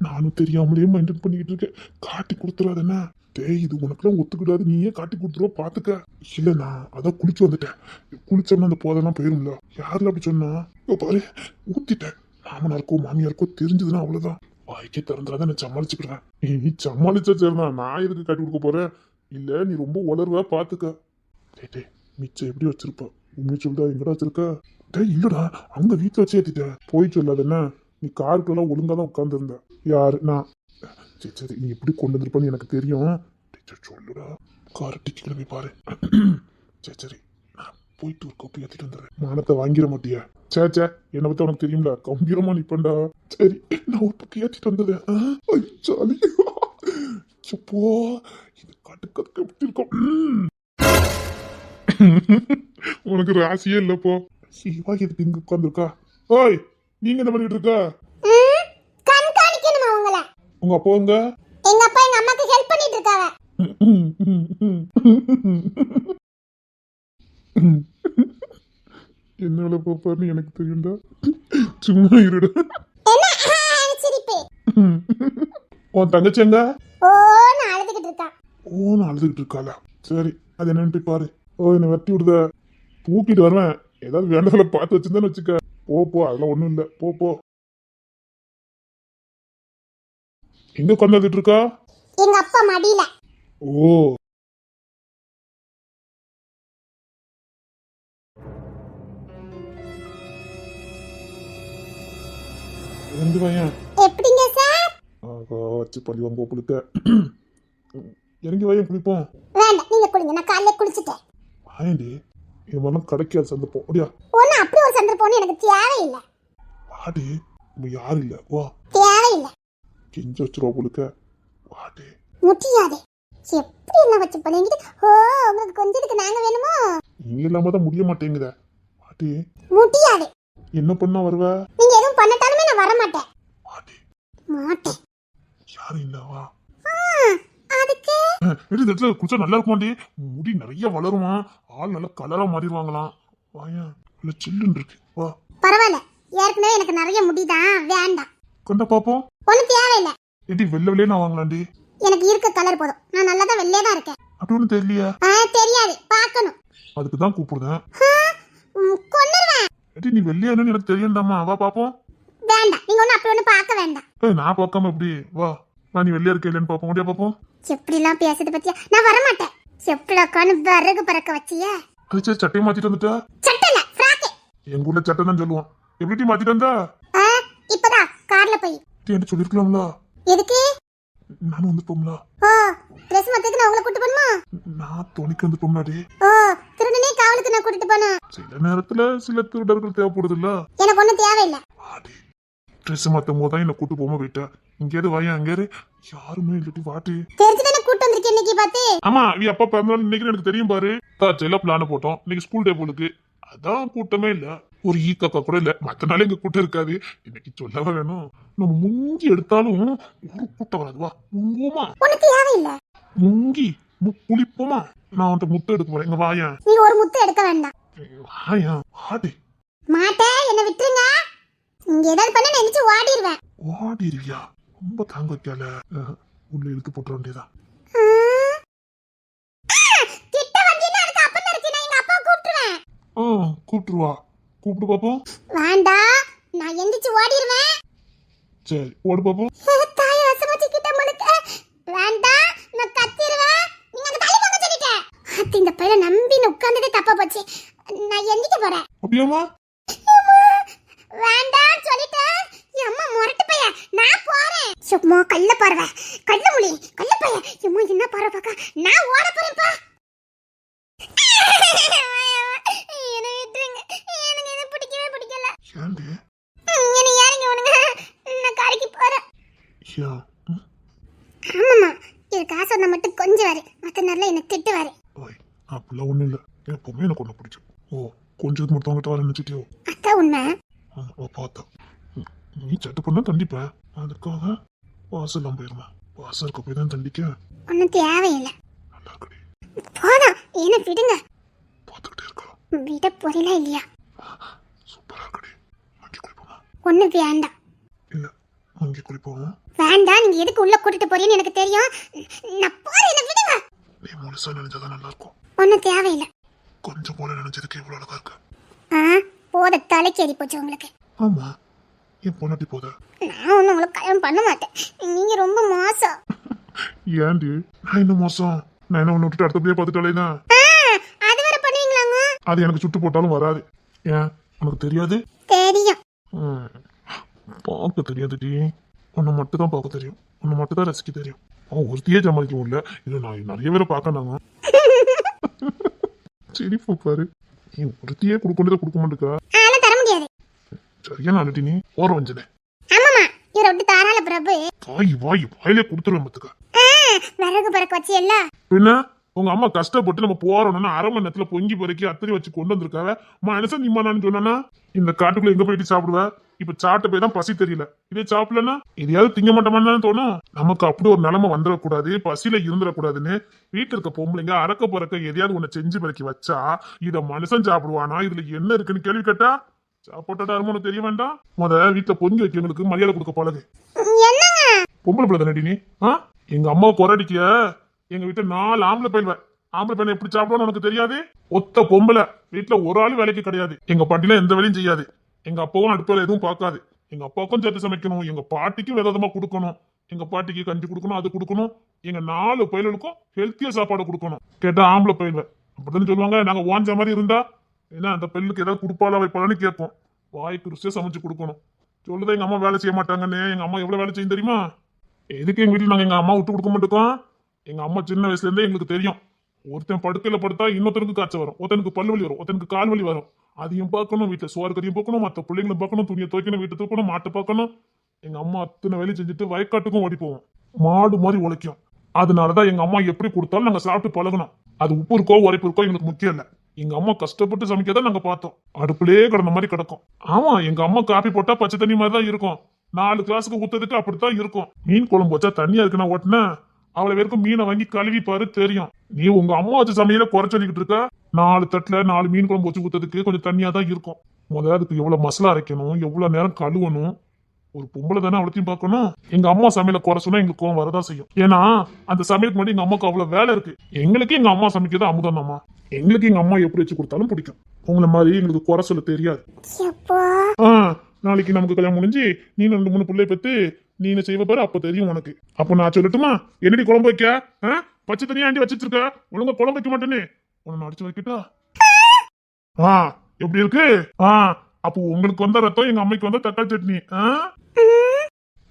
நானும் தெரியாமலே மெயின்டைன் பண்ணிக்கிட்டு இருக்கேன். காட்டி கொடுத்துறாதுன்னா டேய், இது உனக்குலாம் ஒத்துக்கிடாது, நீயே காட்டி கொடுத்துருவ பாத்துக்க. இல்ல, நான் அதான் குளிச்சு வந்துட்டேன். குளிச்சோம்னா அந்த போதெல்லாம் போயிரும்ல. யாருல அப்படி சொன்னா? பாரு ஊத்திட்டேன். மாமனாருக்கோ மாமியாருக்கோ தெரிஞ்சதுன்னா அவ்வளவுதான். வாய்க்கே திறந்துடாத, நான் சமாளிச்சுக்கிறேன். நீ சமாளிச்சா சரிதான், நான் எதுக்கு காட்டி கொடுக்க போறேன்? இல்ல, நீ ரொம்ப வளருவ பாத்துக்க. டே மிச்சம் எப்படி வச்சிருப்ப? உண்மை சொல்லிட்டா எங்கடா வச்சிருக்க? டேய் இல்லடா, அங்க வீட்டுல வச்சு ஏத்திட்டேன். போய் சொல்லாத என்ன? நீ காருக்குள்ள ஒழுங்கா தான் உட்கார்ந்து இருந்த. யாரு? நான். சரி நீ எப்படி கொண்டு வந்திருப்பன்னு எனக்கு தெரியும். சொல்லுடா, காரை டிக்கி கிளம்பி பாரு. சரி நான் போயிட்டு ஒரு கோப்பை ஏத்திட்டு வந்துடுறேன். மானத்தை வாங்கிட மாட்டியா? சே என்னை பத்தி உனக்கு தெரியும்ல, கம்பீரமா நிப்பண்டா. சரி நான் ஒரு பக்கம் ஏத்திட்டு வந்துடுறேன். சாலி எப்போ இது கட்டுக்கதுக்கு எப்படி இருக்கும்? உனக்கு ராசியே இல்லப்போ. சிவா எதுக்கு இங்க உட்காந்துருக்கா? ஓய், நீங்க என்ன பண்ணிட்டு இருக்கா? கண்காணிக்கணுமா உங்கள? உங்க அப்பா எங்க? எங்க அப்பா எங்க அம்மாக்கு ஹெல்ப் பண்ணிட்டு இருக்காங்க. என்ன பாப்பாருன்னு எனக்கு தெரியும்டா. சும்மா இருடா. என்ன சிரிப்பு? உன் தங்கச்சி எங்க? நான் அழுதுகிட்டு இருக்கா. நான் அழுதுகிட்டு இருக்காளா? சரி, அது என்னன்னு போய் பாரு. என்னை வெட்டி விடுத, தூக்கிட்டு வருவேன். ஏதாவது வேண்டாத பார்த்து வச்சிருந்தான்னு வச்சுக்க. போ, அதெல்லாம் ஒண்ணும் இல்ல. போ. எங்க உட்காந்துட்டு இருக்கா? எங்க அப்பா மடியில. ஓ, ரெண்டு பையன் எப்படிங்க சார்? வச்சு பள்ளி வாங்க குளிக்க. இறங்கி வாயன் குளிப்போம். வேண்டாம், நீங்க குளிங்க, நான் காலையில குளிச்சிட்டேன். வாயண்டி, இது மாதிரிலாம் கிடைக்காது சந்தர்ப்பம். அப்படியா? ஒண்ணு அப்படி ஒரு சந்தர்ப்பம் எனக்கு தேவையில்லை. வாடி, நம்ம யாரும் இல்ல. வா, தேவையில்லை. கெஞ்ச வச்சிருவா குளிக்க. வாடி. முடியாது. எப்படி என்ன வச்சு பண்ணிட்டு? உங்களுக்கு கொஞ்சத்துக்கு நாங்க வேணுமோ? நீ இல்லாம தான் முடிய மாட்டேங்குத. வாடி. முடியாது. என்ன பண்ணா வருவ? நீங்க எதுவும் பண்ணட்டாலுமே நான் வர மாட்டேன். வாடி. மாட்டேன். யாரும் இல்ல. வா. அதுக்கு இந்த இடத்துல குளிச்சா நல்லா இருக்குமாண்டி. முடி நிறைய வளருமா, ஆள் நல்லா கலரா மாறிடுவாங்களாம். வாயா, இல்ல சில்லுன்னு இருக்கு. வா. பரவாயில்ல, ஏற்கனவே எனக்கு நிறைய முடிதான், வேண்டாம். கொண்ட பாப்போம். ஒண்ணு தேவையில்லை. ஏடி வெள்ளை நான் வாங்கலாண்டி. எனக்கு இருக்க கலர் போதும், நான் நல்லா தான் வெள்ளையா தான் இருக்கேன். அப்படி ஒன்றும் தெரியலையா? தெரியாது, பார்க்கணும். அதுக்கு தான் கூப்பிடுறேன். கொன்னுருவேன். நீ வெள்ளையானு எனக்கு தெரியும்டாமா, வா பாப்போம். வேண்டாம், நீங்க ஒன்னும் அப்படி ஒண்ணு பார்க்க வேண்டாம். நான் பார்க்காம எப்படி? வா வா, நீ வெள்ளையா இருக்க இல்லைன்னு பாப்போம், முடியா பாப்போம். எப்படிலாம் பேசுறது பத்தியா? நான் வரமாட்டேன். செப்பிலக்கான்னு விறகு பறக்க வச்சிய. அது சரி, சட்டையை மாத்திட்டு வந்துட்டா? சட்டல ஃப்ராக். எங்க ஊர்ல சட்டை தான் சொல்லுவோம். எப்படி மாத்திட்டு வந்தா? இப்பதான் கார்ல போய். என்ன சொல்லிருக்கலாம்ல? எதுக்கு? நானும் வந்துட்டோம்ல. ஓ, ட்ரெஸ் மாத்திட்டு நான் உங்களை கூட்டி போணுமா? நான் துணிக்கு வந்துட்டோம்னாடி. ஓ, திருடனே காவலுக்கு நான் கூட்டிட்டு போனா? சில நேரத்துல சில திருடர்கள் தேவைப்படுது இல்ல. எனக்கு ஒண்ணும் தேவையில்லை. ட்ரெஸ் மாத்தும் போதுதான் என்ன கூட்டு போக போயிட்டா. இங்கேயாவது வாயா, அங்கேயாரு யாருமே இல்லட்டி வாட்டி. தெரிஞ்சுதானே கூட்டு வந்திருக்கேன் இன்னைக்கு பார்த்து. ஆமா, நீ அப்பா பிறந்தாலும் இன்னைக்கு எனக்கு தெரியும் பாரு. தாச்செல்ல பிளான போட்டோம், இன்னைக்கு ஸ்கூல் டே போலுக்கு. அதான் கூட்டமே இல்ல, ஒரு ஈக்காக்கா கூட இல்ல. மத்த நாளே இங்க கூட்டம் இருக்காது, இன்னைக்கு சொல்லவா வேணும். நம்ம முங்கி எடுத்தாலும் ஒரு கூட்டம் வராதுவா. முங்குமா? உனக்கு தேவையில்லை. முங்கி புளிப்போமா? நான் உன்கிட்ட முட்டை எடுக்க போறேன், இங்க வாயா. நீ ஒரு முத்து எடுக்க வேண்டாம். வாயா, ஆடி. மாட்டேன், என்ன விட்டுருங்க. நீங்க ஏதாவது பண்ண நினைச்சு ஓடிடுவேன். ஓடிருவியா? ரொம்ப தாங்க வைக்கல. உள்ள இழுத்து போட்டுற வேண்டியதான். கிட்ட வந்தீங்கன்னா அதுக்கு அப்ப நினைச்சு நான் எங்க அப்பா கூப்பிட்டுருவேன். கூப்பிட்டுருவா, கூப்பிட்டு பாப்போம். வேண்டாம், நான் எந்திரிச்சு ஓடிடுவேன். சரி, ஓடு பாப்போம். தாய் வசமாச்சு கிட்ட மனுக்க. வேண்டாம், நான் கத்திடுவேன். நீங்க அந்த தள்ளி போங்க சொல்லிட்டேன். அத்தி இந்த பையல நம்பி உட்கார்ந்ததே தப்பா போச்சு. நான் எந்திரிக்க போறேன். அப்படியாமா? வேண்டாம் சொல்லிட்டேன். அம்மா முரட்டு பைய, நான் போறேன். சும்மா கள்ள பார்வை, கள்ள முழி, கள்ள பைய. அம்மா என்ன பார்வை பாக்க, நான் ஓட போறேன்ப்பா. என்ன விட்டுருங்க, எனக்கு இது பிடிக்கவே பிடிக்கல. ஏண்டி? என்ன யாருங்க உனங்க? நான் கடைக்கு போறேன். யா. ஆமாம்மா, இது காசு வந்தா மட்டும் கொஞ்சம் வரு, மற்ற நேரில் என்ன திட்டுவாரு. ஓய், அப்படிலாம் ஒண்ணும் இல்ல. எப்பவுமே எனக்கு ஒண்ணு பிடிக்கும். ஓ, கொஞ்சம் மொத்தவங்கிட்ட வர நினைச்சிட்டியோ? அதான் உண்மை. பார்த்தா நீ சட்டு பண்ணா தண்டிப்பேன், அதுக்காக வாசல்லாம் போயிருமா? வாசல் இருக்க போய் தான் தண்டிக்க. ஒன்றும் தேவையில்லை. நல்லா இருக்கடி. போதும், என்ன விடுங்க. பார்த்துக்கிட்டே இருக்கலாம். விட போறீங்களா இல்லையா? சூப்பரா இருக்கடி. அங்கே குளிப்போமா? ஒன்றும் வேண்டாம். இல்ல, அங்கே குளிப்போமா? வேண்டாம், நீங்க எதுக்கு உள்ள கூட்டிட்டு போறீங்கன்னு எனக்கு தெரியும். நான் போறேன், என்ன விடுங்க. நீ முழுசா நினைச்சாதான் நல்லா இருக்கும். ஒன்றும் தேவையில்லை. கொஞ்சம் போல நினைச்சதுக்கு இவ்வளவு அழகா இருக்கு. போத தலைக்கேறி போச்சு உங்களுக்கு. ஆமா, என் பொண்ணாட்டி போத. நான் ஒன்றும் உங்களுக்கு கல்யாணம் பண்ண மாட்டேன். நீங்க ரொம்ப மோசம். ஏன்டி? நான் என்ன மோசம்? நான் என்ன ஒண்ணு விட்டுட்டு அடுத்தபடியே பார்த்துட்டாலே தான். அது வேற பண்ணுவீங்களாங்க? அது எனக்கு சுட்டு போட்டாலும் வராது. ஏன், உனக்கு தெரியாது? தெரியும். பார்க்க தெரியாதுடி. உன்னை மட்டும் தான் பார்க்க தெரியும், உன்னை மட்டும் தான் ரசிக்க தெரியும். அவன் ஒருத்தியே சமாளிக்க முடியல, இது நான் நிறைய பேரை பார்க்கணாங்க. சரி பாரு, நீ ஒருத்தியே கொடுக்க கொடுக்க மாட்டேக்கா. அதெல்லாம் தர முடியாது. சரியா நாளடி நீ ஓர வஞ்சனே. ஆமாமா, இவரை விட்டு தாராள பிரபு. வாயிலே கொடுத்துருவேன் மத்துக்க. விறகு பறக்க வச்சு இல்ல. பின்ன உங்க அம்மா கஷ்டப்பட்டு நம்ம போறோம்னா அரை மணி நேரத்துல பொங்கி பறக்கி அத்தனை வச்சு கொண்டு வந்திருக்காவ. மனுஷன் நிம்மானான்னு சொன்னா இந்த காட்டுக்குள்ள எங்க போயிட்டு சாப்பிடுவ? இப்ப சாப்பிட்ட போய் தான் பசி தெரியல. இதே சாப்பிடலன்னா இதையாவது திங்க மாட்டோமான்னு தோணும். நமக்கு அப்படி ஒரு நிலைமை வந்துடக்கூடாது, பசியில இருந்துடக்கூடாதுன்னு வீட்டுல இருக்க பொம்பளைங்க அறக்க பறக்க எதையாவது ஒண்ணு செஞ்சு பறக்கி வச்சா இத மனுஷன் சாப்பிடுவானா? இதுல என்ன இருக்குன்னு கேள்வி கேட்டா சாப்பாட்டோட அருமனு தெரிய வேண்டாம். வீட்டுல பொங்கி வைக்கிறவங்களுக்கு மரியாதை கொடுக்க பழகு. பொம்பளை பிள்ளை தானடி நீ? எங்க அம்மா குறடிக்க எங்க வீட்டுல 4 ஆம்பளை பயில்வேன். ஆம்பளை பையனை எப்படி சாப்பிடுவான்னு உனக்கு தெரியாது? ஒத்த பொம்பளை வீட்டுல ஒரு ஆளு வேலைக்கு கிடையாது. எங்க பாட்டிலாம் எந்த வேலையும் செய்யாது. எங்க அப்பாவும் அடுப்பில் எதுவும் பார்க்காது. எங்க அப்பாவுக்கும் சேர்த்து சமைக்கணும், எங்க பாட்டிக்கும் விதமா கொடுக்கணும். எங்க பாட்டிக்கு கஞ்சி கொடுக்கணும், அது கொடுக்கணும். எங்க 4 பயிலுக்கும் ஹெல்த்தியா சாப்பாடு கொடுக்கணும். கேட்டா ஆம்பளை பயில்வேன் அப்படிதான் சொல்லுவாங்க. நாங்க ஓஞ்ச மாதிரி இருந்தா ஏன்னா அந்த பெண்ணுக்கு ஏதாவது கொடுப்பாளா வைப்பாளான்னு கேட்போம். வாய்க்கு ருசியா சமைச்சு கொடுக்கணும். சொல்லுதான் எங்க அம்மா வேலை செய்ய மாட்டாங்கன்னு. எங்க அம்மா எவ்வளவு வேலை செய்யும் தெரியுமா? எதுக்கு எங்க வீட்டுல நாங்க எங்க அம்மா விட்டு கொடுக்க மாட்டோம். எங்க அம்மா சின்ன வயசுல இருந்தே எங்களுக்கு தெரியும், ஒருத்தன் படுக்கையில படுத்தா இன்னொருத்தனுக்கு காய்ச்சல் வரும், ஒருத்தனுக்கு பல்லு வலி வரும், ஒருத்தனுக்கு கால் வலி வரும். அதையும் பார்க்கணும், வீட்டுல சோறு கறியும் பார்க்கணும், மற்ற பிள்ளைங்களும் பார்க்கணும், துணியை துவைக்கணும், வீட்டை தூக்கணும், மாட்டை பார்க்கணும். எங்க அம்மா அத்தனை வேலையும் செஞ்சுட்டு வயக்காட்டுக்கும் ஓடி போவோம். மாடு மாதிரி உழைக்கும். அதனாலதான் எங்க அம்மா எப்படி கொடுத்தாலும் நாங்க சாப்பிட்டு பழகணும். அது உப்பு இருக்கோ உரைப்பு இருக்கோ எங்களுக்கு முக்கியம் இல்ல. எங்க அம்மா கஷ்டப்பட்டு சமைக்கதான் நாங்க பார்த்தோம். அடுப்புலயே கிடந்த மாதிரி கிடக்கும். ஆமா, எங்க அம்மா காப்பி போட்டா பச்சை தண்ணி மாதிரி தான் இருக்கும். 4 கிளாஸுக்கு ஊத்ததுக்கு அப்படித்தான் இருக்கும். மீன் குழம்பு வச்சா தண்ணியா இருக்குன்னா ஓட்டுன அவளை வரைக்கும் மீனை வாங்கி கழுவி பாரு தெரியும். நீ உங்க அம்மா வச்ச சமையல குறை சொல்லிக்கிட்டு இருக்க. 4 தட்டுல 4 மீன் குழம்பு வச்சு ஊத்ததுக்கு கொஞ்சம் தண்ணியா தான் இருக்கும். அதுக்கு எவ்வளவு மசாலா அரைக்கணும், எவ்வளவு நேரம் கழுவணும். ஒரு பொம்பளை தானே அவளத்தையும் பார்க்கணும். எங்க அம்மா சமையல குறை சொன்னா எங்களுக்கு கோவம் வரதான் செய்யும். ஏன்னா அந்த சமையலுக்கு முன்னாடி எங்க அம்மாவுக்கு அவ்வளவு வேலை இருக்கு. எங்களுக்கு எங்க அம்மா சமைக்கிறது அமுதானம்மா. எங்களுக்கு எங்க அம்மா எப்படி வச்சு கொடுத்தாலும் பிடிக்கும். உங்களை மாதிரி எங்களுக்கு குறை சொல்ல தெரியாது. நாளைக்கு நமக்கு கல்யாணம் முடிஞ்சு நீ 2-3 பிள்ளை பெத்து நீ என்ன செய்வ பாரு, அப்ப தெரியும் உனக்கு. அப்ப நான் சொல்லட்டுமா, என்னடி குழம்பு வைக்க? பச்சை தனியா ஆண்டி வச்சிருக்க, ஒழுங்கா குழம்பு வைக்க மாட்டேன்னு உன்னை அடிச்சு வைக்கிட்டா? எப்படி இருக்கு? அப்போ உங்களுக்கு வந்த ரத்தம் எங்க அம்மைக்கு வந்த தக்காளி சட்னி.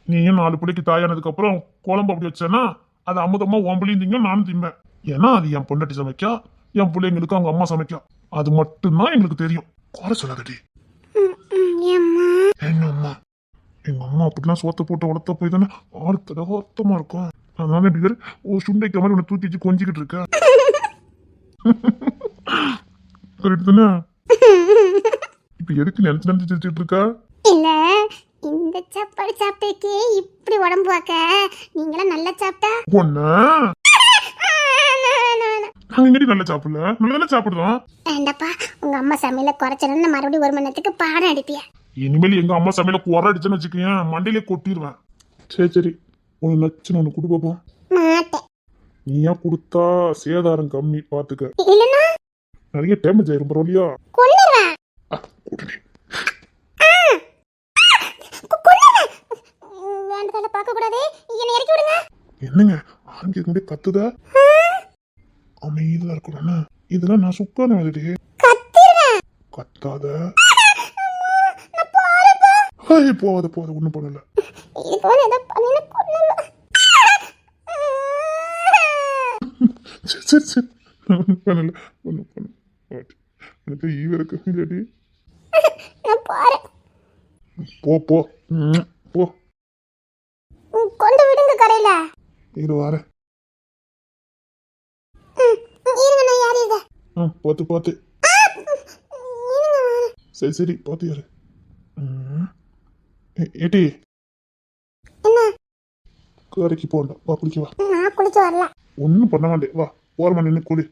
நீயும் 4 பிள்ளைக்கு தாயானதுக்கு அப்புறம் குழம்பு அப்படி வச்சேன்னா அது அமுதமா உன் திங்க நானும் திம்பேன். ஏன்னா அது என் பொண்டாட்டி சமைக்கா, என் பிள்ளைங்களுக்கு அவங்க அம்மா சமைக்கா. அது மட்டும்தான் எங்களுக்கு தெரியும். குறை சொல்லாதடி. எங்க அம்மா அப்படிலாம் சோத்த போட்டு வளர்த்த போய் தானே ஆறு தடவாத்தமா இருக்கும். அதனால எப்படி பேரு சுண்டைக்க மாதிரி உன்னை தூக்கி வச்சு கொஞ்சிக்கிட்டு இருக்க. கரெக்ட் தானே? இப்ப எதுக்கு நினைச்சு சிரிச்சுட்டு இருக்கா? இல்ல, இந்த சாப்பாடு சாப்பிட்டே இப்படி உடம்பு வாக்க, நீங்களாம் நல்லா சாப்பிட்டா ஒண்ணு நாங்க எங்கடி நல்லா சாப்பிடல, நல்லா சாப்பிடுறோம். வேண்டப்பா, உங்க அம்மா சமையல குறைச்சலன்னு மறுபடியும் 1 மணி நேரத்துக்கு பாடம் அடிப்பியா? இனிமேல் எங்க அம்மா சமையல குறை அடிச்சுன்னு வச்சுக்கேன், மண்டையிலே கொட்டிடுவேன். சரி உனக்கு நச்சுன்னு ஒண்ணு குடு பாப்போம். மாட்டேன். நீயா கொடுத்தா சேதாரம் கம்மி, பாத்துக்க. இல்லனா நிறைய டேமேஜ் ஆயிரும். பரவாயில்லையா? கொன்னுறேன். வேண்டதால பார்க்க கூடாதே, என்ன இறக்கி விடுங்க. என்னங்க ஆரம்பிக்க முன்னாடி கத்துதா? அமைதியா இருக்கணும்னா இதெல்லாம் நான் சுக்கான மாதிரி கத்தாத. போவாத ஒண்ணும் பண்ணல. சரி பண்ணல ஒண்ணும் பண்ண. எனக்கு ஈவ இருக்கு இல்லாட்டி போ கொண்டு விடுங்க கரையில. இரு வாரேன். இருங்க, நான் யார் இது? பார்த்து சரி பார்த்து யாரு? ஏட்டி என்ன? கரைக்கு போண்டா, வா குளிக்க வா. நான் குளிக்க வரல. ஒன்னும் பண்ண மாட்டேன், வா போறமா நின்று குளி.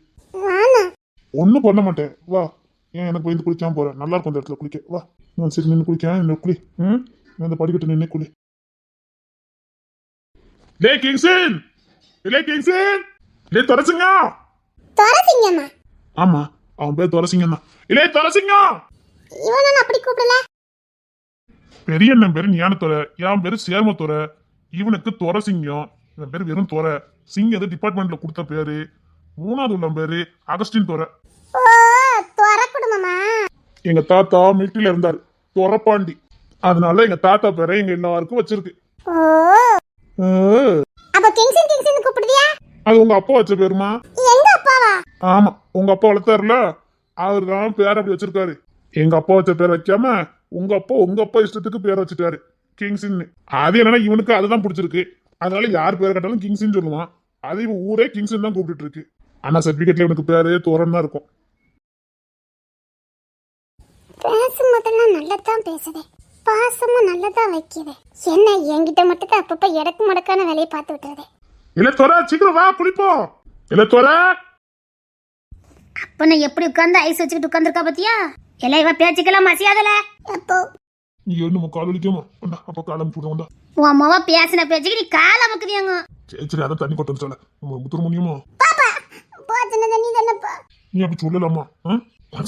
ஒன்னும் பண்ண மாட்டேன், வா. ஏன் எனக்கு போய் குளிக்காம போறேன்? நல்லா இருக்கும் இந்த இடத்துல குளிக்க, வா. நான் சரி நின்று குளிக்க, இந்த குளி. அந்த படிக்கட்டு நின்று குளி. லே கிங்ஸன், லே தொரசிங்க. தொரசிங்கம்மா? ஆமா, அவன் பேர் தொரசிங்கண்ணா. இல்லே தொரசிங்க. இவனை அப்படி கூப்பிடல. பெரிய அண்ணன் பேரு ஞானத்தொர, என் பேரு சேர்மத்தொர. இவனுக்கு தொரசிங்கம். இவன் பேரு வெறும் தொர. சிங் எது டிபார்ட்மெண்ட்ல கொடுத்த பேரு. 3வது உள்ள பேரு அகஸ்டின் தொர. ஓ, தொர குடும்பமா? எங்க தாத்தா மிலிட்டரியில இருந்தாரு, தொரப்பாண்டி. அதனால எங்க தாத்தா பேரை எங்க எல்லாருக்கும் வச்சிருக்கு. அப்ப கிங்ஸன் கூப்பிடுறியா? அது உங்க அப்பா வச்ச பேருமா? எங்க அப்பாவா? ஆமா, உங்க அப்பா வளர்த்தாருல, அவரு தான் பேர் அப்படி வச்சிருக்காரு. எங்க அப்பா வச்ச பேர் வைக்காம உங்க அப்பா இஷ்டத்துக்கு பேர் வச்சுட்டாரு கிங்ஸின். அது என்னன்னா இவனுக்கு அதுதான் பிடிச்சிருக்கு. அதனால யார் பேர் கேட்டாலும் கிங்ஸின் சொல்லுவான். அது இவன் ஊரே கிங்ஸின் தான் கூப்பிட்டு இருக்கு. ஆனா சர்டிபிகேட்ல இவனுக்கு பேரு தோரன் தான் இருக்கும். பேசும்போதெல்லாம் நல்லதான் பேசுதே, பாசமும் நல்லதா வைக்குது. என்ன என்கிட்ட மட்டும் தான் அப்பப்ப எடக்கு முடக்கான வேலையை பார்த்து விட்டுறதே. இல்ல தோர, சீக்கிரம் வா குளிப்போம். இல்ல தோர, அப்ப நான் எப்படி உட்கார்ந்து ஐஸ் வச்சுக்கிட்டு உட்கார்ந்துருக்கா பாத்தியா? எல்லாம் இவ பேச்சுக்கெல்லாம் மசியாதல. அப்போ நீ என்ன கால் வலிக்குமா? அப்ப காலம் போடுவோம்டா. உன் அம்மாவா பேசின பேச்சுக்கு நீ கால அமுக்குதியாங்க. சரி அதான் தண்ணி கொட்ட சொல்ல முத்துற முடியுமா? பாப்பா போச்சுன தண்ணி தானப்பா. நீ அப்படி சொல்லலாமா?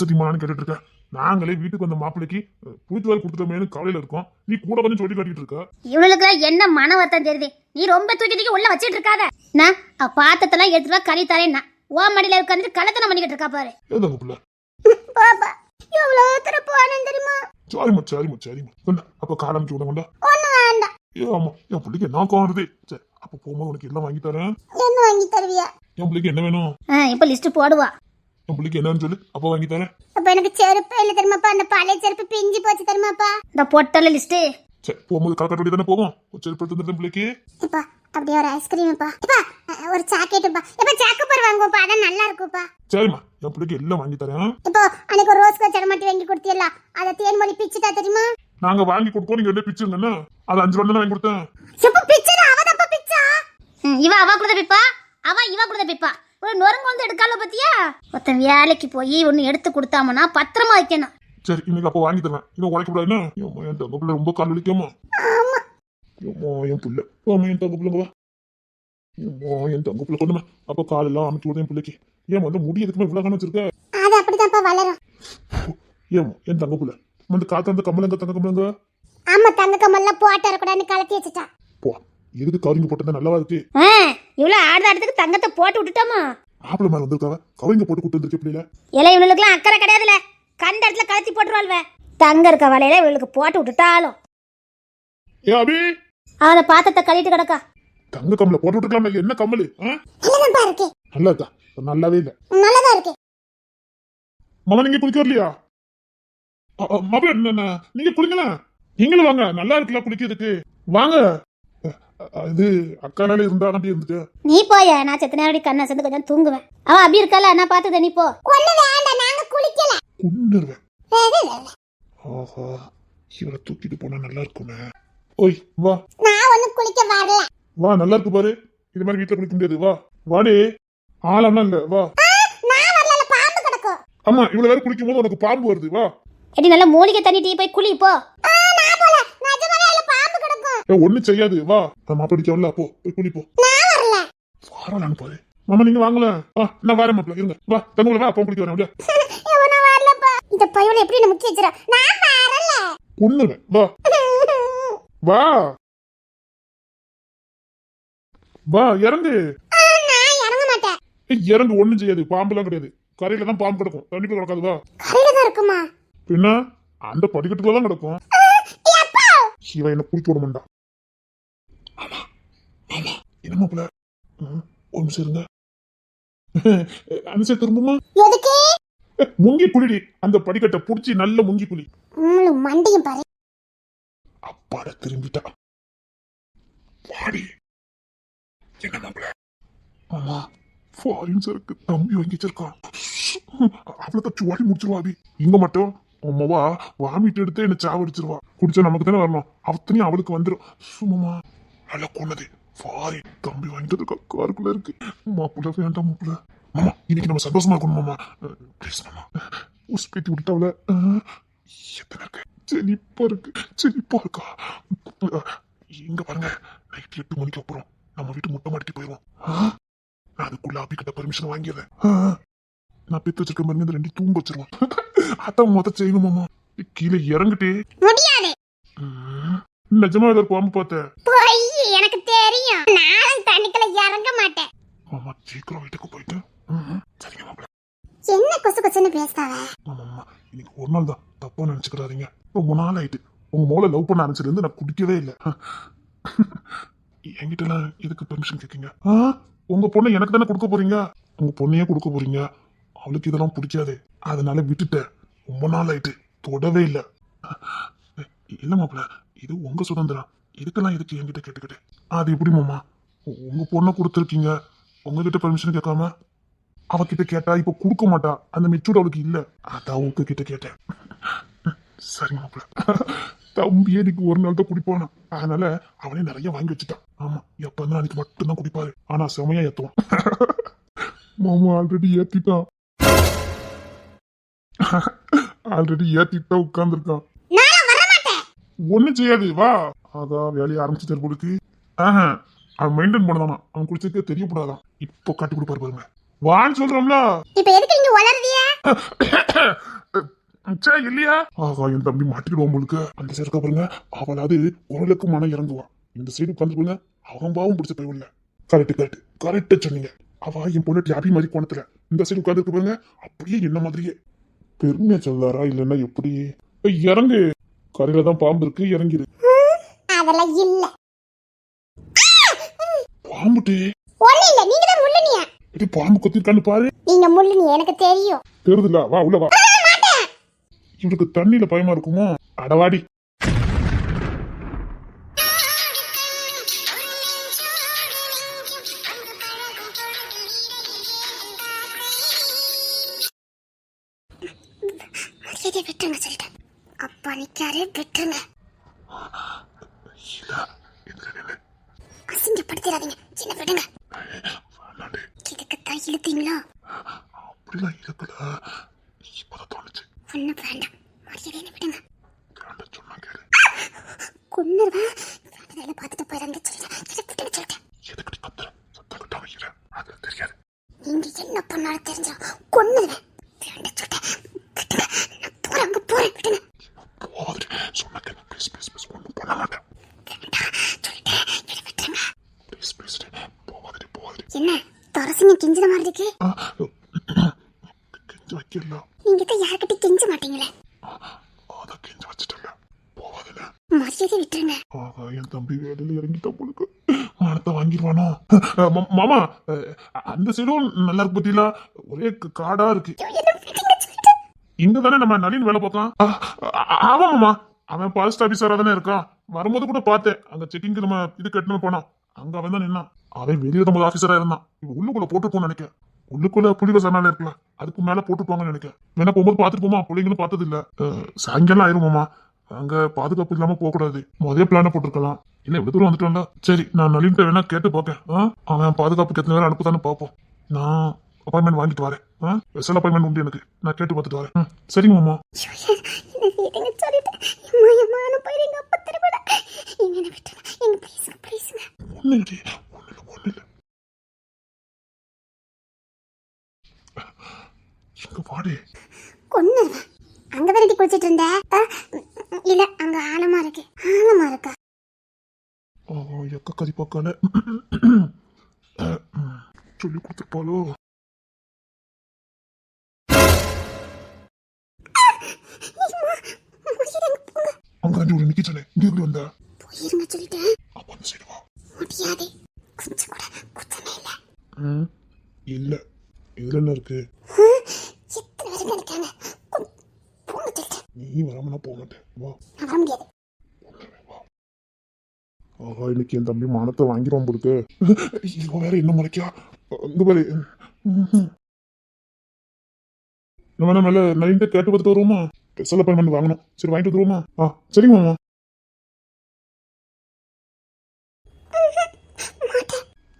சத்தியமானு கேட்டுட்டு இருக்க. நாங்களே வீட்டுக்கு வந்த மாப்பிள்ளைக்கு பூத்துவால் கொடுத்துட்டோமேனு கவலையில இருக்கோம். நீ கூட கொஞ்சம் சொல்லி காட்டிட்டு இருக்க. இவளுக்கு என்ன மன வருத்தம் தெரியுது. நீ ரொம்ப தூக்கி உள்ள வச்சிட்டு இருக்காத. நான் பாத்தத்தெல்லாம் எடுத்துட்டு வா, கறி தரேன்னா ஓ மடியில உட்கார்ந்து கலத்தனம் பண்ணிக்கிட்டு இருக்கா பாரு. ஏதாங்க புள்ள பாப்பா எவ்வளவு தரப்பு ஆனந்த தெரியுமா? சரிம்மா. அப்ப காலமிச்சு விட வேண்டாம். ஒண்ணு வேண்டாம். ஆமா, என் பிள்ளைக்கு என்ன காணுது. சரி, அப்ப போகும்போது உனக்கு எல்லாம் வாங்கி தரேன். என்ன வாங்கி தருவியா? என் பிள்ளைக்கு என்ன வேணும்? இப்ப லிஸ்ட் போடுவா. என் பிள்ளைக்கு என்னன்னு சொல்லு, அப்ப வாங்கி தரேன். அப்ப எனக்கு செருப்பு இல்ல தெரியுமாப்பா? அந்த பழைய செருப்பு பிஞ்சு போச்சு தெரியுமாப்பா? இந்த பொட்டல லிஸ்ட். சரி, போகும்போது கலக்கட்டோடி தானே போகும். ஒரு செருப்பு எடுத்து வந்துட்டேன் பிள்ளைக்கு. இப்பா அப்படியே ஒரு ஐஸ்கிரீம்ப்பா. இப்பா ஒரு சாக்கெட்டுப்பா. இப்ப சாக்கோபார் வாங்குவோப்பா, அதான் நல்லா இருக்கும்ப்பா. சரிம்மா, என் பிள்ளைக்கு எல்லாம் வாங்கி தரேன். இப்போ அன்னைக்கு ஒரு ரோஸ் கச்சட மாட்டி வாங்கி கொடுத்தியல்ல, அத தேன்மொழி பிச்சிட்டா தெரியுமா? நாங்க வாங்கி கொடுப்போம், நீங்க என்ன பிச்சுங்கன்னு. அது 5 ரூபாய் வாங்கி கொடுத்தேன். இப்ப பிச்சரா அவதப்ப பிச்சா. அவ கூட பிப்பா, இவ கூட பிப்பா. ஒரு நொறுங்க வந்து எடுக்கால பத்தியா? ஒருத்தன் வேலைக்கு போய் ஒன்னு எடுத்து கொடுத்தாமனா பத்திரமா வைக்கணும். சரி, இன்னைக்கு அப்ப வாங்கி தரேன். இன்னும் உழைக்க கூடாதுன்னா என் தங்க பிள்ளை ரொம்ப கால் வலிக்குமா? ஆமா, ஏம்மா என் புள்ள ஆமா என் தங்க பிள்ளைங்க வா ஏம்மா என் தங்க பிள்ளை கொண்டுமா அப்ப காலெல்லாம் அமைச்சு விடுறேன் பிள்ளைக்கு ஏன் வந்து முடி எதுக்குமே இவ்வளவு காண வச்சிருக்க அது அப்படிதான்ப்பா வளரும். ஏம்மா என் தங்க பிள்ளை வந்து காத்த அந்த கம்மலங்க தங்க கம்மலங்க ஆமா, தங்க கம்மல்லாம் போட்டு வரக்கூடாதுன்னு கலத்தி வச்சுட்டா. போ எதுக்கு கவரிங்க போட்டது நல்லாவா இருக்கு இவ்வளவு ஆடுறதுக்கு தங்கத்தை போட்டு விட்டுட்டோமா? மாப்பிள்ள மேல வந்திருக்காவ கவரிங்க போட்டு கூட்டு வந்திருக்க பிள்ளைல இல்லை, இவனுக்குலாம் அக்கறை கிடையாதுல. கண்ட இடத்துல கலத்தி போட்டுருவாள்வ. தங்க இருக்க வலையில இவளுக்கு போட்டு விட்டுட்டாலும் ஏ அபி அவனை பாத்திரத்தை கழிட்டு கிடக்கா. தங்க கம்மல போட்டு விட்டுருக்கலாம் என்ன கம்மலு நல்லதாப்பா இருக்கு. நல்லா இருக்கா நல்லாவே இல்ல நல்லதா இருக்கு. மாமா நீங்க குளிக்க வரலையா மாப்பிள்ள என்ன நீங்க குளிங்களா நீங்களும் வாங்க நல்லா இருக்குல்ல குளிக்கிறதுக்கு வாங்க இது அக்கானால இருந்தா அப்படி இருந்துட்டு நீ போய, நான் செத்த நேரம் கண்ணை சேர்ந்து கொஞ்சம் தூங்குவேன். அவன் அப்படி இருக்கல, நான் பாத்துத. நீ போ. ஒண்ணு வேண்டாம், நாங்க குளிக்கல. குண்டுருவேன் ஆஹா இவரை தூக்கிட்டு போனா நல்லா இருக்குமே. ஓய் வா நான் ஒண்ணு குளிக்க வரல. வா நல்லா இருக்கு பாரு. இது மாதிரி வீட்டுல குளிக்க முடியாது. வா வாடி ஆளம்னா இல்ல வா. நான் வரல, பாம்பு கிடக்கும். ஆமா இவ்வளவு நேரம் குளிக்கும் போது உனக்கு பாம்பு வருது. வா எடி நல்ல மூலிகை தண்ணி டீ போய் குளி போ. நான் போல, நிஜமாவே இல்ல, பாம்பு கிடக்கும். ஒண்ணும் செய்யாது. வா மாப்பிடிச்சவன்ல அப்போ போய் குளிப்போ. நான் வரல. வாரலான்னு பாரு. மாமா நீங்க வாங்கல நான் வரேன் மாப்பிள்ள இருங்க. வா தங்க வா அப்போ குளிக்க வரேன். நான் வரலப்பா. இந்த பையனை எப்படி முக்கி வச்சிரா? நான் வரல. ஒண்ணுவேன் வா வா வா இறங்கு. நான் இறங்க மாட்டேன். இறங்கு ஒண்ணும் செய்யாது. பாம்புலாம் கிடையாது. கரையில தான் பாம்பு கிடக்கும். தண்ணிக்குள்ள கிடக்காது. வா கரையில தான் இருக்குமா? பின்ன அந்த படிக்கட்டுக்குள்ள தான் கிடக்கும். எப்பா இவன் என்ன குளிக்க விட மாட்டான். ஆமா ஆமா என்ன மாப்பிள்ள ஒரு நிமிஷம் இருங்க. அனுசை திரும்புமா எதுக்கு? முங்கி குளிடி. அந்த படிக்கட்டை புடிச்சு நல்ல முங்கி குளி. மண்டையும் பாரு. அப்பாட திரும்பிட்டா. வாடி என்ன மாப்பிள்ள ஆமா ஃபாரின் சருக்கு தம்பி வாங்கி வச்சிருக்கான். அவ்வளவு தச்சு ஓடி முடிச்சிருவாடி. இங்க மட்டும் அம்மாவா வாமிட்டு எடுத்து என்ன சாவடிச்சிருவா. குடிச்சா நமக்கு தானே வரணும். அவத்தனையும் அவளுக்கு வந்துடும். சும்மா நல்லா கொண்டது ஃபாரின் தம்பி வாங்கிட்டு காருக்குள்ள இருக்கு. மாப்பிள்ள வேண்டாம் மாப்பிள்ள. மாமா இன்னைக்கு நம்ம சந்தோஷமா இருக்கணும் மாமா. ப்ளீஸ் மாமா உஸ்பேத்தி விட்டுட்டாவல. எத்தனை இருக்கு செழிப்பா இருக்கு. செழிப்பா இருக்கா. இங்க பாருங்க நைட் 8 மணிக்கு அப்புறம் நம்ம வீட்டு முட்டை மாட்டிட்டு போயிடுவோம். நான் அதுக்குள்ள அபி கிட்ட பர்மிஷன் வாங்கிடுறேன். நான் பெத்து வச்சிருக்க பாருங்க இந்த 2 தூங்க வச்சிருவான். அதான் மொத்த செய்யணுமாமா. கீழே இறங்கிட்டே முடியாது. நிஜமா ஏதாவது பாம்பு பார்த்தேன். போய் எனக்கு தெரியும். நான் தண்ணிக்குள்ள இறங்க மாட்டேன். மாமா சீக்கிரம் வீட்டுக்கு போயிட்டு சரிங்க மாப்பிள்ள. என்ன கொசு கொசுன்னு பேசாவ? மாமா இன்னைக்கு ஒரு நாள் தான் தப்பா நினைச்சுக்கிறாதீங்க. ரொம்ப நாள் ஆயிட்டு உங்க மோளை லவ் பண்ண ஆரம்பிச்சதுல இருந்து நான் குடிக்கவே இல்லை. என்கிட்ட எல்லாம் எதுக்கு பெர்மிஷன் கேட்கீங்க? உங்க பொண்ணை எனக்கு தானே கொடுக்க போறீங்க. உங்க பொண்ணையே கொடுக்க போறீங்க. அவளுக்கு இதெல்லாம் பிடிக்காது. அதனால விட்டுட்டேன். ரொம்ப நாள் ஆயிட்டு தொடவே இல்லை. இல்ல மாப்பிள்ள இது உங்க சுதந்திரம். இதுக்கெல்லாம் எதுக்கு என்கிட்ட கேட்டுக்கிட்டு? அது எப்படி மாமா உங்க பொண்ணை கொடுத்துருக்கீங்க உங்ககிட்ட பெர்மிஷன் கேட்காம? அவகிட்ட கேட்டா இப்ப கொடுக்க மாட்டா. அந்த மெச்சூர் அவளுக்கு இல்ல. அதான் உங்ககிட்ட கேட்டேன். சரி மாப்பிள்ள தம்பியே இன்னைக்கு ஒரு நாள் தான் குடிப்பானா. அதனால அவனே நிறைய வாங்கி வச்சுட்டான். ஆமா எப்ப இருந்தாலும் அன்னைக்கு மட்டும்தான் குடிப்பாரு. ஆனா செமையா ஏத்துவான். மாமா ஆல்ரெடி ஏத்திட்டான். ஆல்ரெடி ஏத்திட்டா உட்கார்ந்துருக்கான். ஒண்ணும் செய்யாது. வா அதான் வேலையை ஆரம்பிச்சுட்டு கொடுக்கு. அவன் மெயின்டைன் பண்ணதானா. அவன் குடிச்சதுக்கே தெரியக்கூடாதான். இப்போ காட்டி கொடுப்பாரு பாருங்க. வான்னு சொல்றோம்ல. இப்ப எதுக்கு நீங்க வளருதியா? இல்லையா ஆகா என் தம்பி மாட்டிக்கிடுவான் உங்களுக்கு. அந்த சைடு பாருங்க அவளாவது குரலுக்கு மனம் இறங்குவான். இந்த சைடு உட்காந்து பாருங்க அவன் பாவம் பிடிச்ச போய். கரெக்டா சொன்னீங்க. அவ என் பொண்ணு அபி மாதிரி கோணத்துல இந்த சைடு உட்காந்து பாருங்க அப்படியே என்ன மாதிரியே. பெருமையா சொல்லாரா இல்லன்னா எப்படி? இறங்கு. கரையில தான் பாம்பு இருக்கு. இறங்கிரு. அதெல்லாம் இல்ல. பாம்புட்டு ஒண்ணு இல்ல. நீங்க தான் முள்ளுனியா? இது பாம்பு கொத்திருக்கான்னு பாரு. நீங்க முள்ளுனி எனக்கு தெரியும். தெரியுதுல. வா உள்ள வா. இவனுக்கு தண்ணியில பயமா இருக்குமோ? அடவாடி. விட்டுருங்க சொல்லிட்டேன். அப்பா நிக்காரு விட்டுருங்க. அசிங்கப்படுத்திடாதீங்க. சின்ன விடுங்க. இதுக்குத்தான் இழுத்தீங்களா? அப்படிலாம் இருக்கல. இப்பதான் தோணுச்சு. ஒண்ணு வேண்டாம். மரியாதை விடுங்க. சொன்னா கேளு. கொன்னுருவேன். வேலை பார்த்துட்டு போயிடாங்க சொல்லிட்டேன். எதுக்கடி கத்துற? சத்தம் கட்டாம இரு. அது தெரியாது. நீங்க என்ன பண்ணாலும் தெரிஞ்சா கொன்னுவேன். வேண்டாம் சொல்லிட்டேன். விட்டுங்க. நான் போறேன், அங்க போறேன். விட்டுங்க. போவாதடி. சொன்னக்கு ப்ளீஸ் ஒன்றும் பண்ண மாட்டேன். வேண்டாம் சொல்லிட்டேன். என்னை விட்டுருங்க. ப்ளீஸ் போவாதடி. என்ன தொரசிங்க கெஞ்சுற மாதிரி இருக்கு? கெஞ்ச வைக்கல. நீங்க தான் யார்கிட்ட கெஞ்ச மாட்டீங்களே. அதான் கெஞ்ச வச்சுட்டல. போவாதல. மரியாதை விட்டுருங்க. ஆகா, என் தம்பி வேலையில இறங்கிட்டா போலுக்கு. மானத்தை வாங்கிடுவானோ? மாமா, அந்த சைடும் நல்லா இருக்கு பத்தியில. ஒரே காடா இருக்கு. என்ன விட்டுங்க சொல்லிட்டேன். இங்க தானே நம்ம நளின் வேலை பார்க்கலாம். ஆமா மாமா, அவன் ஃபாரஸ்ட் ஆபீசரா தானே இருக்கான். வரும்போது கூட பார்த்தேன். அங்க செக்கிங்க்கு நம்ம இது கட்டணும் போனோம். அங்க அவன் தான் நின்னான். அவன் வெளியே தான் ஆபீசரா இருந்தான். இப்ப உள்ளுக்குள்ள போட்டுப்போன்னு நினைக்கிறேன். உள்ளுக்குள்ள புலிவ சரணால இருக்கலாம். அதுக்கு மேல போட்டுப்பாங்கன்னு நினைக்கிறேன். வேணா போகும்போது பாத்துட்டு போமா. பிள்ளைங்களும் பார்த்தது இல்ல. சாயங்காலம் ஆயிருமாமா. அங்க பாதுகாப்பு இல்லாம போக கூடாது. முதல்ல பிளான போட்டிருக்கலாம். இல்ல இவ்வளவு தூரம் வந்துட்டோம்ல. சரி, நான் நளின்ட்ட வேணா கேட்டு பார்க்கேன். அவன் பாதுகாப்புக்கு எத்தனை பேர் அனுப்புதான்னு பார்ப்போம். நான் அப்பாயின்மெண்ட் வாங்கிட்டு வரேன். ஸ்பெஷல் அப்பாயின்மெண்ட் உண்டு எனக்கு. நான் கேட்டு பார்த்துட்டு வரேன். சரிங்க மாமா. என்ன சொல்லிட்டேன். அம்மா நான் போயிருங்க. அப்பா திரும்ப என்ன விட்டுருங்க. எங்க ப்ளீஸுங்க. ஒண்ணு இல்ல. இங்க வாடி. கொன்னுவேன். அங்கதான் குளிச்சிட்டு இருந்த. இல்ல அங்க ஆழமா இருக்கா? எக்க கறி பார்க்கல. சொல்லி கொடுத்துருப்பாளோ? அங்க தாண்டி ஒரு நிக்கிச்சனே. இங்க எப்படி வந்த? போயிருங்க சொல்லிட்டேன். அப்ப அந்த சைடு வா. முடியாது. கொஞ்சம் கூட குத்தமே இல்ல. இல்ல, இதுல என்ன இருக்கு? எத்தனை பேருக்கு இருக்காங்க. போங்க சொல்லிட்டேன். நீ வராமனா போக மாட்டேன். வா. நான் வர முடியாது. ஆஹா, இன்னைக்கு என் தம்பி மானத்தை வாங்கிடுவான் போலுக்கு. இவன் வேற என்ன முறைக்கா? இங்க பாரு. நம்ம மேல நைன்ட்டு கேட்டு பார்த்துட்டு வருவோமா? ஸ்பெஷல் அப்பாயின்மெண்ட் வாங்கணும். சரி, வாங்கிட்டு வந்துருவோமா? சரிங்க மாமா.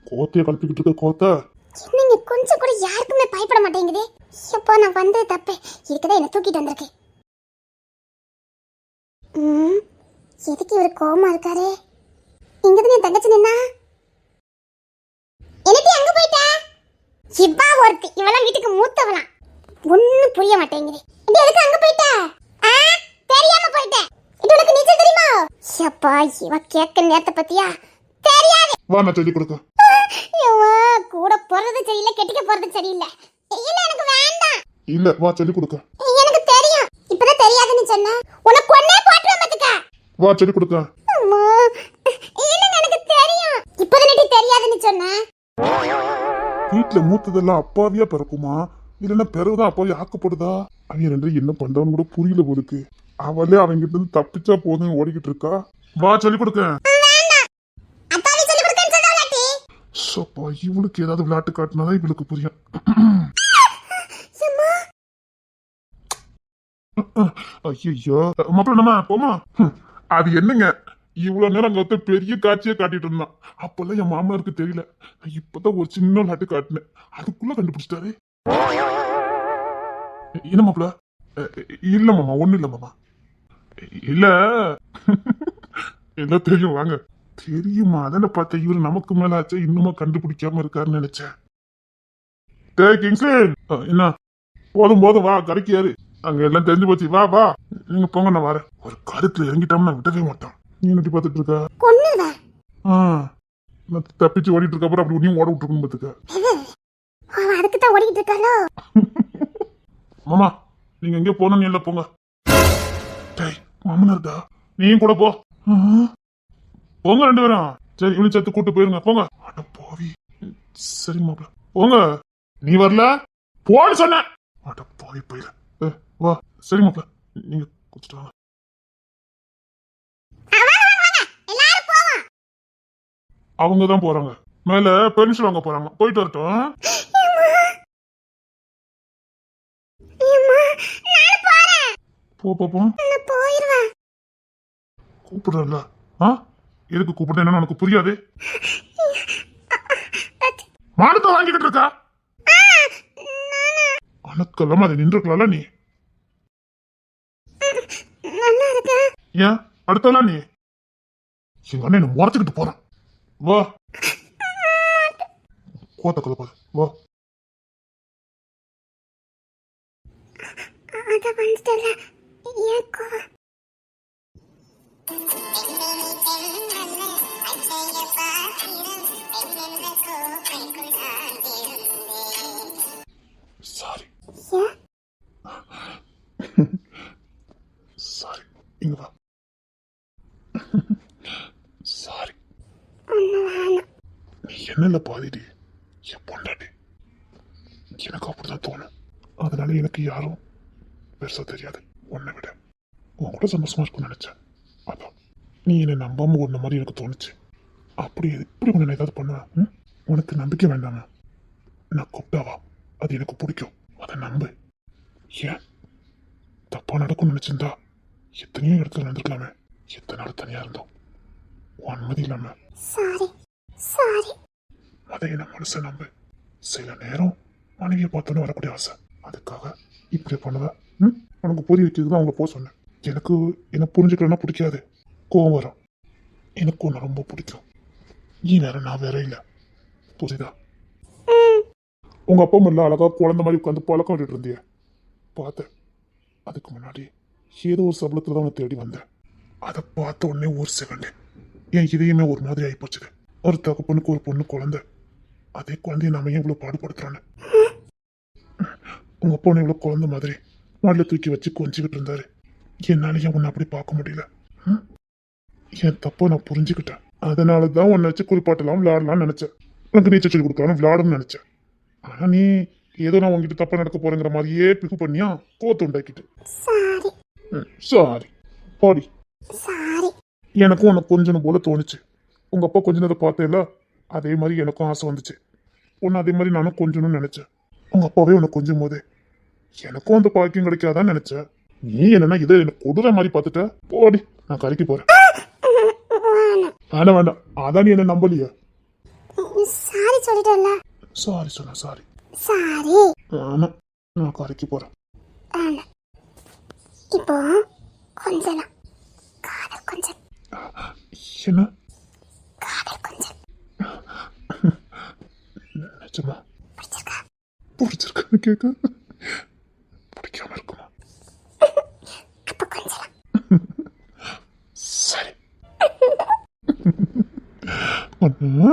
கோத்தைய கலப்பிக்கிட்டு இருக்க கோத்த. என்னங்க கொஞ்சம் கூட யாருக்குமே பயப்பட மாட்டேங்குது. எப்போ நான் வந்தது தப்பு. இதுக்குதான் என்ன தூக்கிட்டு வந்திருக்கு. எதுக்கு இவர் கோவமா இருக்காரு? இங்கதான் என் தங்கச்சி நின்னா. என்னடி அங்க போயிட்ட? இவ்வா ஒருத்தி. இவெல்லாம் வீட்டுக்கு மூத்தவளாம். ஒண்ணும் புரிய மாட்டேங்குது. இது எதுக்கு அங்க போயிட்ட? தெரியாம போயிட்டேன். இது உனக்கு நீச்சல் தெரியுமா? அப்பா, இவ கேட்க நேரத்தை பத்தியா? தெரியாது. வா, நான் சொல்லி கொடுக்க. கூட போறது சரியில்லை, கெட்டிக்க போறது சரியில்லை. இல்ல எனக்கு வேண்டாம். இல்ல, வா சொல்லி கொடுக்க. எனக்கு தெரியும். இப்பதான் தெரியாதுன்னு சொன்னா உனக்கு ஒண்ணே போட்டுறேன் பாத்துக்க. வா சொல்லி கொடுக்க. அம்மா, இல்ல எனக்கு தெரியும். இப்பதானே தெரியாதுன்னு சொன்னா. வீட்டுல மூத்ததெல்லாம் அப்பாவியா பிறக்குமா? இல்லன்னா பிறகுதான் அப்பாவி ஆக்கப்படுதா? அவங்க ரெண்டு என்ன பண்றான்னு கூட புரியல போலுக்கு. அவளே அவங்க கிட்ட இருந்து தப்பிச்சா போதும் ஓடிக்கிட்டு இருக்கா. வா சொல்லி கொடுக்க. அப்பாவி சொல்லி கொடுக்கன்னு சொன்னாலாட்டி. சப்பா, இவளுக்கு ஏதாவது விளையாட்டு காட்டினாதான் இவளுக்கு புரியும். ஐயோ, மாப்பிள்ள நம்ம போமா. அது என்னங்க, இவ்வளவு நேரம் அங்க ஒருத்தர் பெரிய காட்சியை காட்டிட்டு இருந்தான். அப்பெல்லாம் என் மாமனாருக்கு தெரியல. நான் இப்பதான் ஒரு சின்ன விளையாட்டு காட்டினேன். அதுக்குள்ள கண்டுபிடிச்சிட்டாரு. என்ன மாப்பிள்ள? இல்ல மாமா, ஒண்ணு இல்ல மாமா. இல்ல எல்லாம் தெரியும், வாங்க. தெரியுமா? அதான பார்த்தேன். இவரு நமக்கு மேல ஆச்சு, இன்னுமா கண்டுபிடிக்காம இருக்காருன்னு நினைச்சேன். என்ன போதும் வா, கரைக்கு யாரு? அங்க எல்லாம் தெரிஞ்சு போச்சு. வா வா, நீங்க போங்க, நான் வரேன். ஒரு கருத்துல இறங்கிட்டோம்னா விடவே மாட்டான். நீ என்ன பார்த்துட்டு இருக்க? கொன்னுவேன். நான் தப்பிச்சு ஓடிட்டு இருக்க, அப்புறம் அப்படி நீ ஓட விட்டுருக்கணும் பாத்துக்க. அதுக்கு தான் ஓடிட்டு இருக்காளோ? மாமா, நீங்க எங்க போனோம்? இல்ல போங்க. டேய், மாமனார்டா, நீயும் கூட போ. போங்க ரெண்டு பேரும். சரி, இவனு சேர்த்து கூட்டு போயிருங்க. போங்க. அட போவி. சரி மாப்பிள்ள, போங்க. நீ வரல போன்னு சொன்ன. அட போய் போயில. வா. சரி மாப்பிள்ள, நீங்க குடிச்சிட்டு வாங்க. அவங்க தான் போறாங்க. மேல பெர்மிஷன் வாங்க போறாங்க. போயிட்டு வரட்டும். போ. கூப்பிடுறல. எதுக்கு கூப்பிடுற? என்னன்னு உனக்கு புரியாது. மானத்தை வாங்கிக்கிட்டு இருக்கா? அனக்கெல்லாம் அதை நின்றுக்கலாம்ல நீ. ஏன் அடுத்தலாம் நீ? எங்க அண்ணன் என்ன முறைச்சுக்கிட்டு போறான். வா கோத்த கலப்பாது வா. அத வந்துட்டல ஏக்கோ சாரி சாரி இங்க வா. சாரி நீ என்னல பாதிடி என் பொண்டாட்டி. எனக்கு அப்படிதான் தோணும். அதனால எனக்கு யாரும் பெருசா தெரியாது. உன்னை விட உன் கூட சந்தோஷமா இருக்கும்னு நினைச்சேன். அதான் நீ என்னை நம்பாம ஒன்ன மாதிரி எனக்கு தோணுச்சு. அப்படி எப்படி உன்னை ஏதாவது பண்ணுவேன்? உனக்கு நம்பிக்கை வேண்டாமா? நான் கூப்பிட்டாவா அது எனக்கு பிடிக்கும். அதை நம்பு. ஏன் தப்பா நடக்கும்னு நினைச்சிருந்தா எத்தனையோ இடத்துல நடந்துக்கலாமே. எத்தனை நாள் தனியா இருந்தோம் உன் அனுமதி இல்லாம. சாரி சாரி அதை என்ன மனசை நம்பு. சில நேரம் மனைவியை பார்த்தோன்னு வரக்கூடிய ஆசை. அதுக்காக இப்படி பண்ணதா? உனக்கு புரிய வைக்கிறதுக்கு தான் அவங்க போக சொன்னேன். எனக்கு என்ன புரிஞ்சுக்கலன்னா பிடிக்காது, கோவம் வரும். எனக்கு ஒன்று ரொம்ப பிடிக்கும். நீ வேற நான் வேற இல்லை, புரியுதா? உங்க அப்பா அம்மா அழகா குழந்தை மாதிரி உட்காந்து பழக்கம் விட்டுட்டு இருந்திய பார்த்தேன். அதுக்கு முன்னாடி ஏதோ ஒரு சபலத்துல தான் உன்னை தேடி வந்தேன். அதை பார்த்த உடனே ஒரு செகண்ட் என் இதயமே ஒரு மாதிரி ஆகி போச்சுது. ஒரு தகப்பனுக்கு ஒரு பொண்ணு குழந்தை, அதே குழந்தைய நாம ஏன் இவ்வளவு பாடுபடுத்துறானு. உங்க அப்பா உன்னை இவ்வளவு குழந்தை மாதிரி மாடல தூக்கி வச்சு கொஞ்சிக்கிட்டு இருந்தாரு. என்னால உன்னை அப்படி பார்க்க முடியல. என் தப்ப நான் புரிஞ்சுக்கிட்டேன். அதனாலதான் உன்னை வச்சு குளிப்பாட்டலாம் விளையாடலாம்னு நினைச்சேன். உனக்கு நீச்சல் சொல்லி கொடுக்கலாம் விளையாடும்னு நினைச்சேன். ஆனா நீ ஏதோ நான் உங்ககிட்ட தப்பா நடக்க போறேங்கிற மாதிரியே பிகு பண்ணியா கோத்து உண்டாக்கிட்டு. சாரி சாரி பாடி. சாரி எனக்கும் உனக்கு கொஞ்சம் போல தோணுச்சு. உங்க அப்பா கொஞ்ச நேரம் பார்த்தேல, அதே மாதிரி எனக்கும் ஆசை வந்துச்சு. உன்னை அதே மாதிரி நானும் கொஞ்சணும்னு நினைச்சேன். உங்க அப்பாவே உனக்கு கொஞ்சம் போதே எனக்கும் அந்த பாக்கியம் கிடைக்காதான்னு நினைச்சேன். நீ என்னன்னா இதை எனக்கு கொடுற மாதிரி பார்த்துட்ட. போடி, நான் கரைக்கு போறேன். வேண்டாம் வேண்டாம், அதான் நீ என்ன நம்பலையே. சாரி சொல்லிட்டல. சாரி சொன்ன சாரி. சாரி ஆமா, நான் கரைக்கு போறேன். இப்போ கொஞ்சம் காதல் கொஞ்சம். என்ன காதல் கொஞ்சம் நிஜமா பிடிச்சிருக்கா? பிடிச்சிருக்குன்னு கேட்க பிடிக்காம இருக்குமா? அப்ப கொஞ்சம் சரி. ஒண்ணு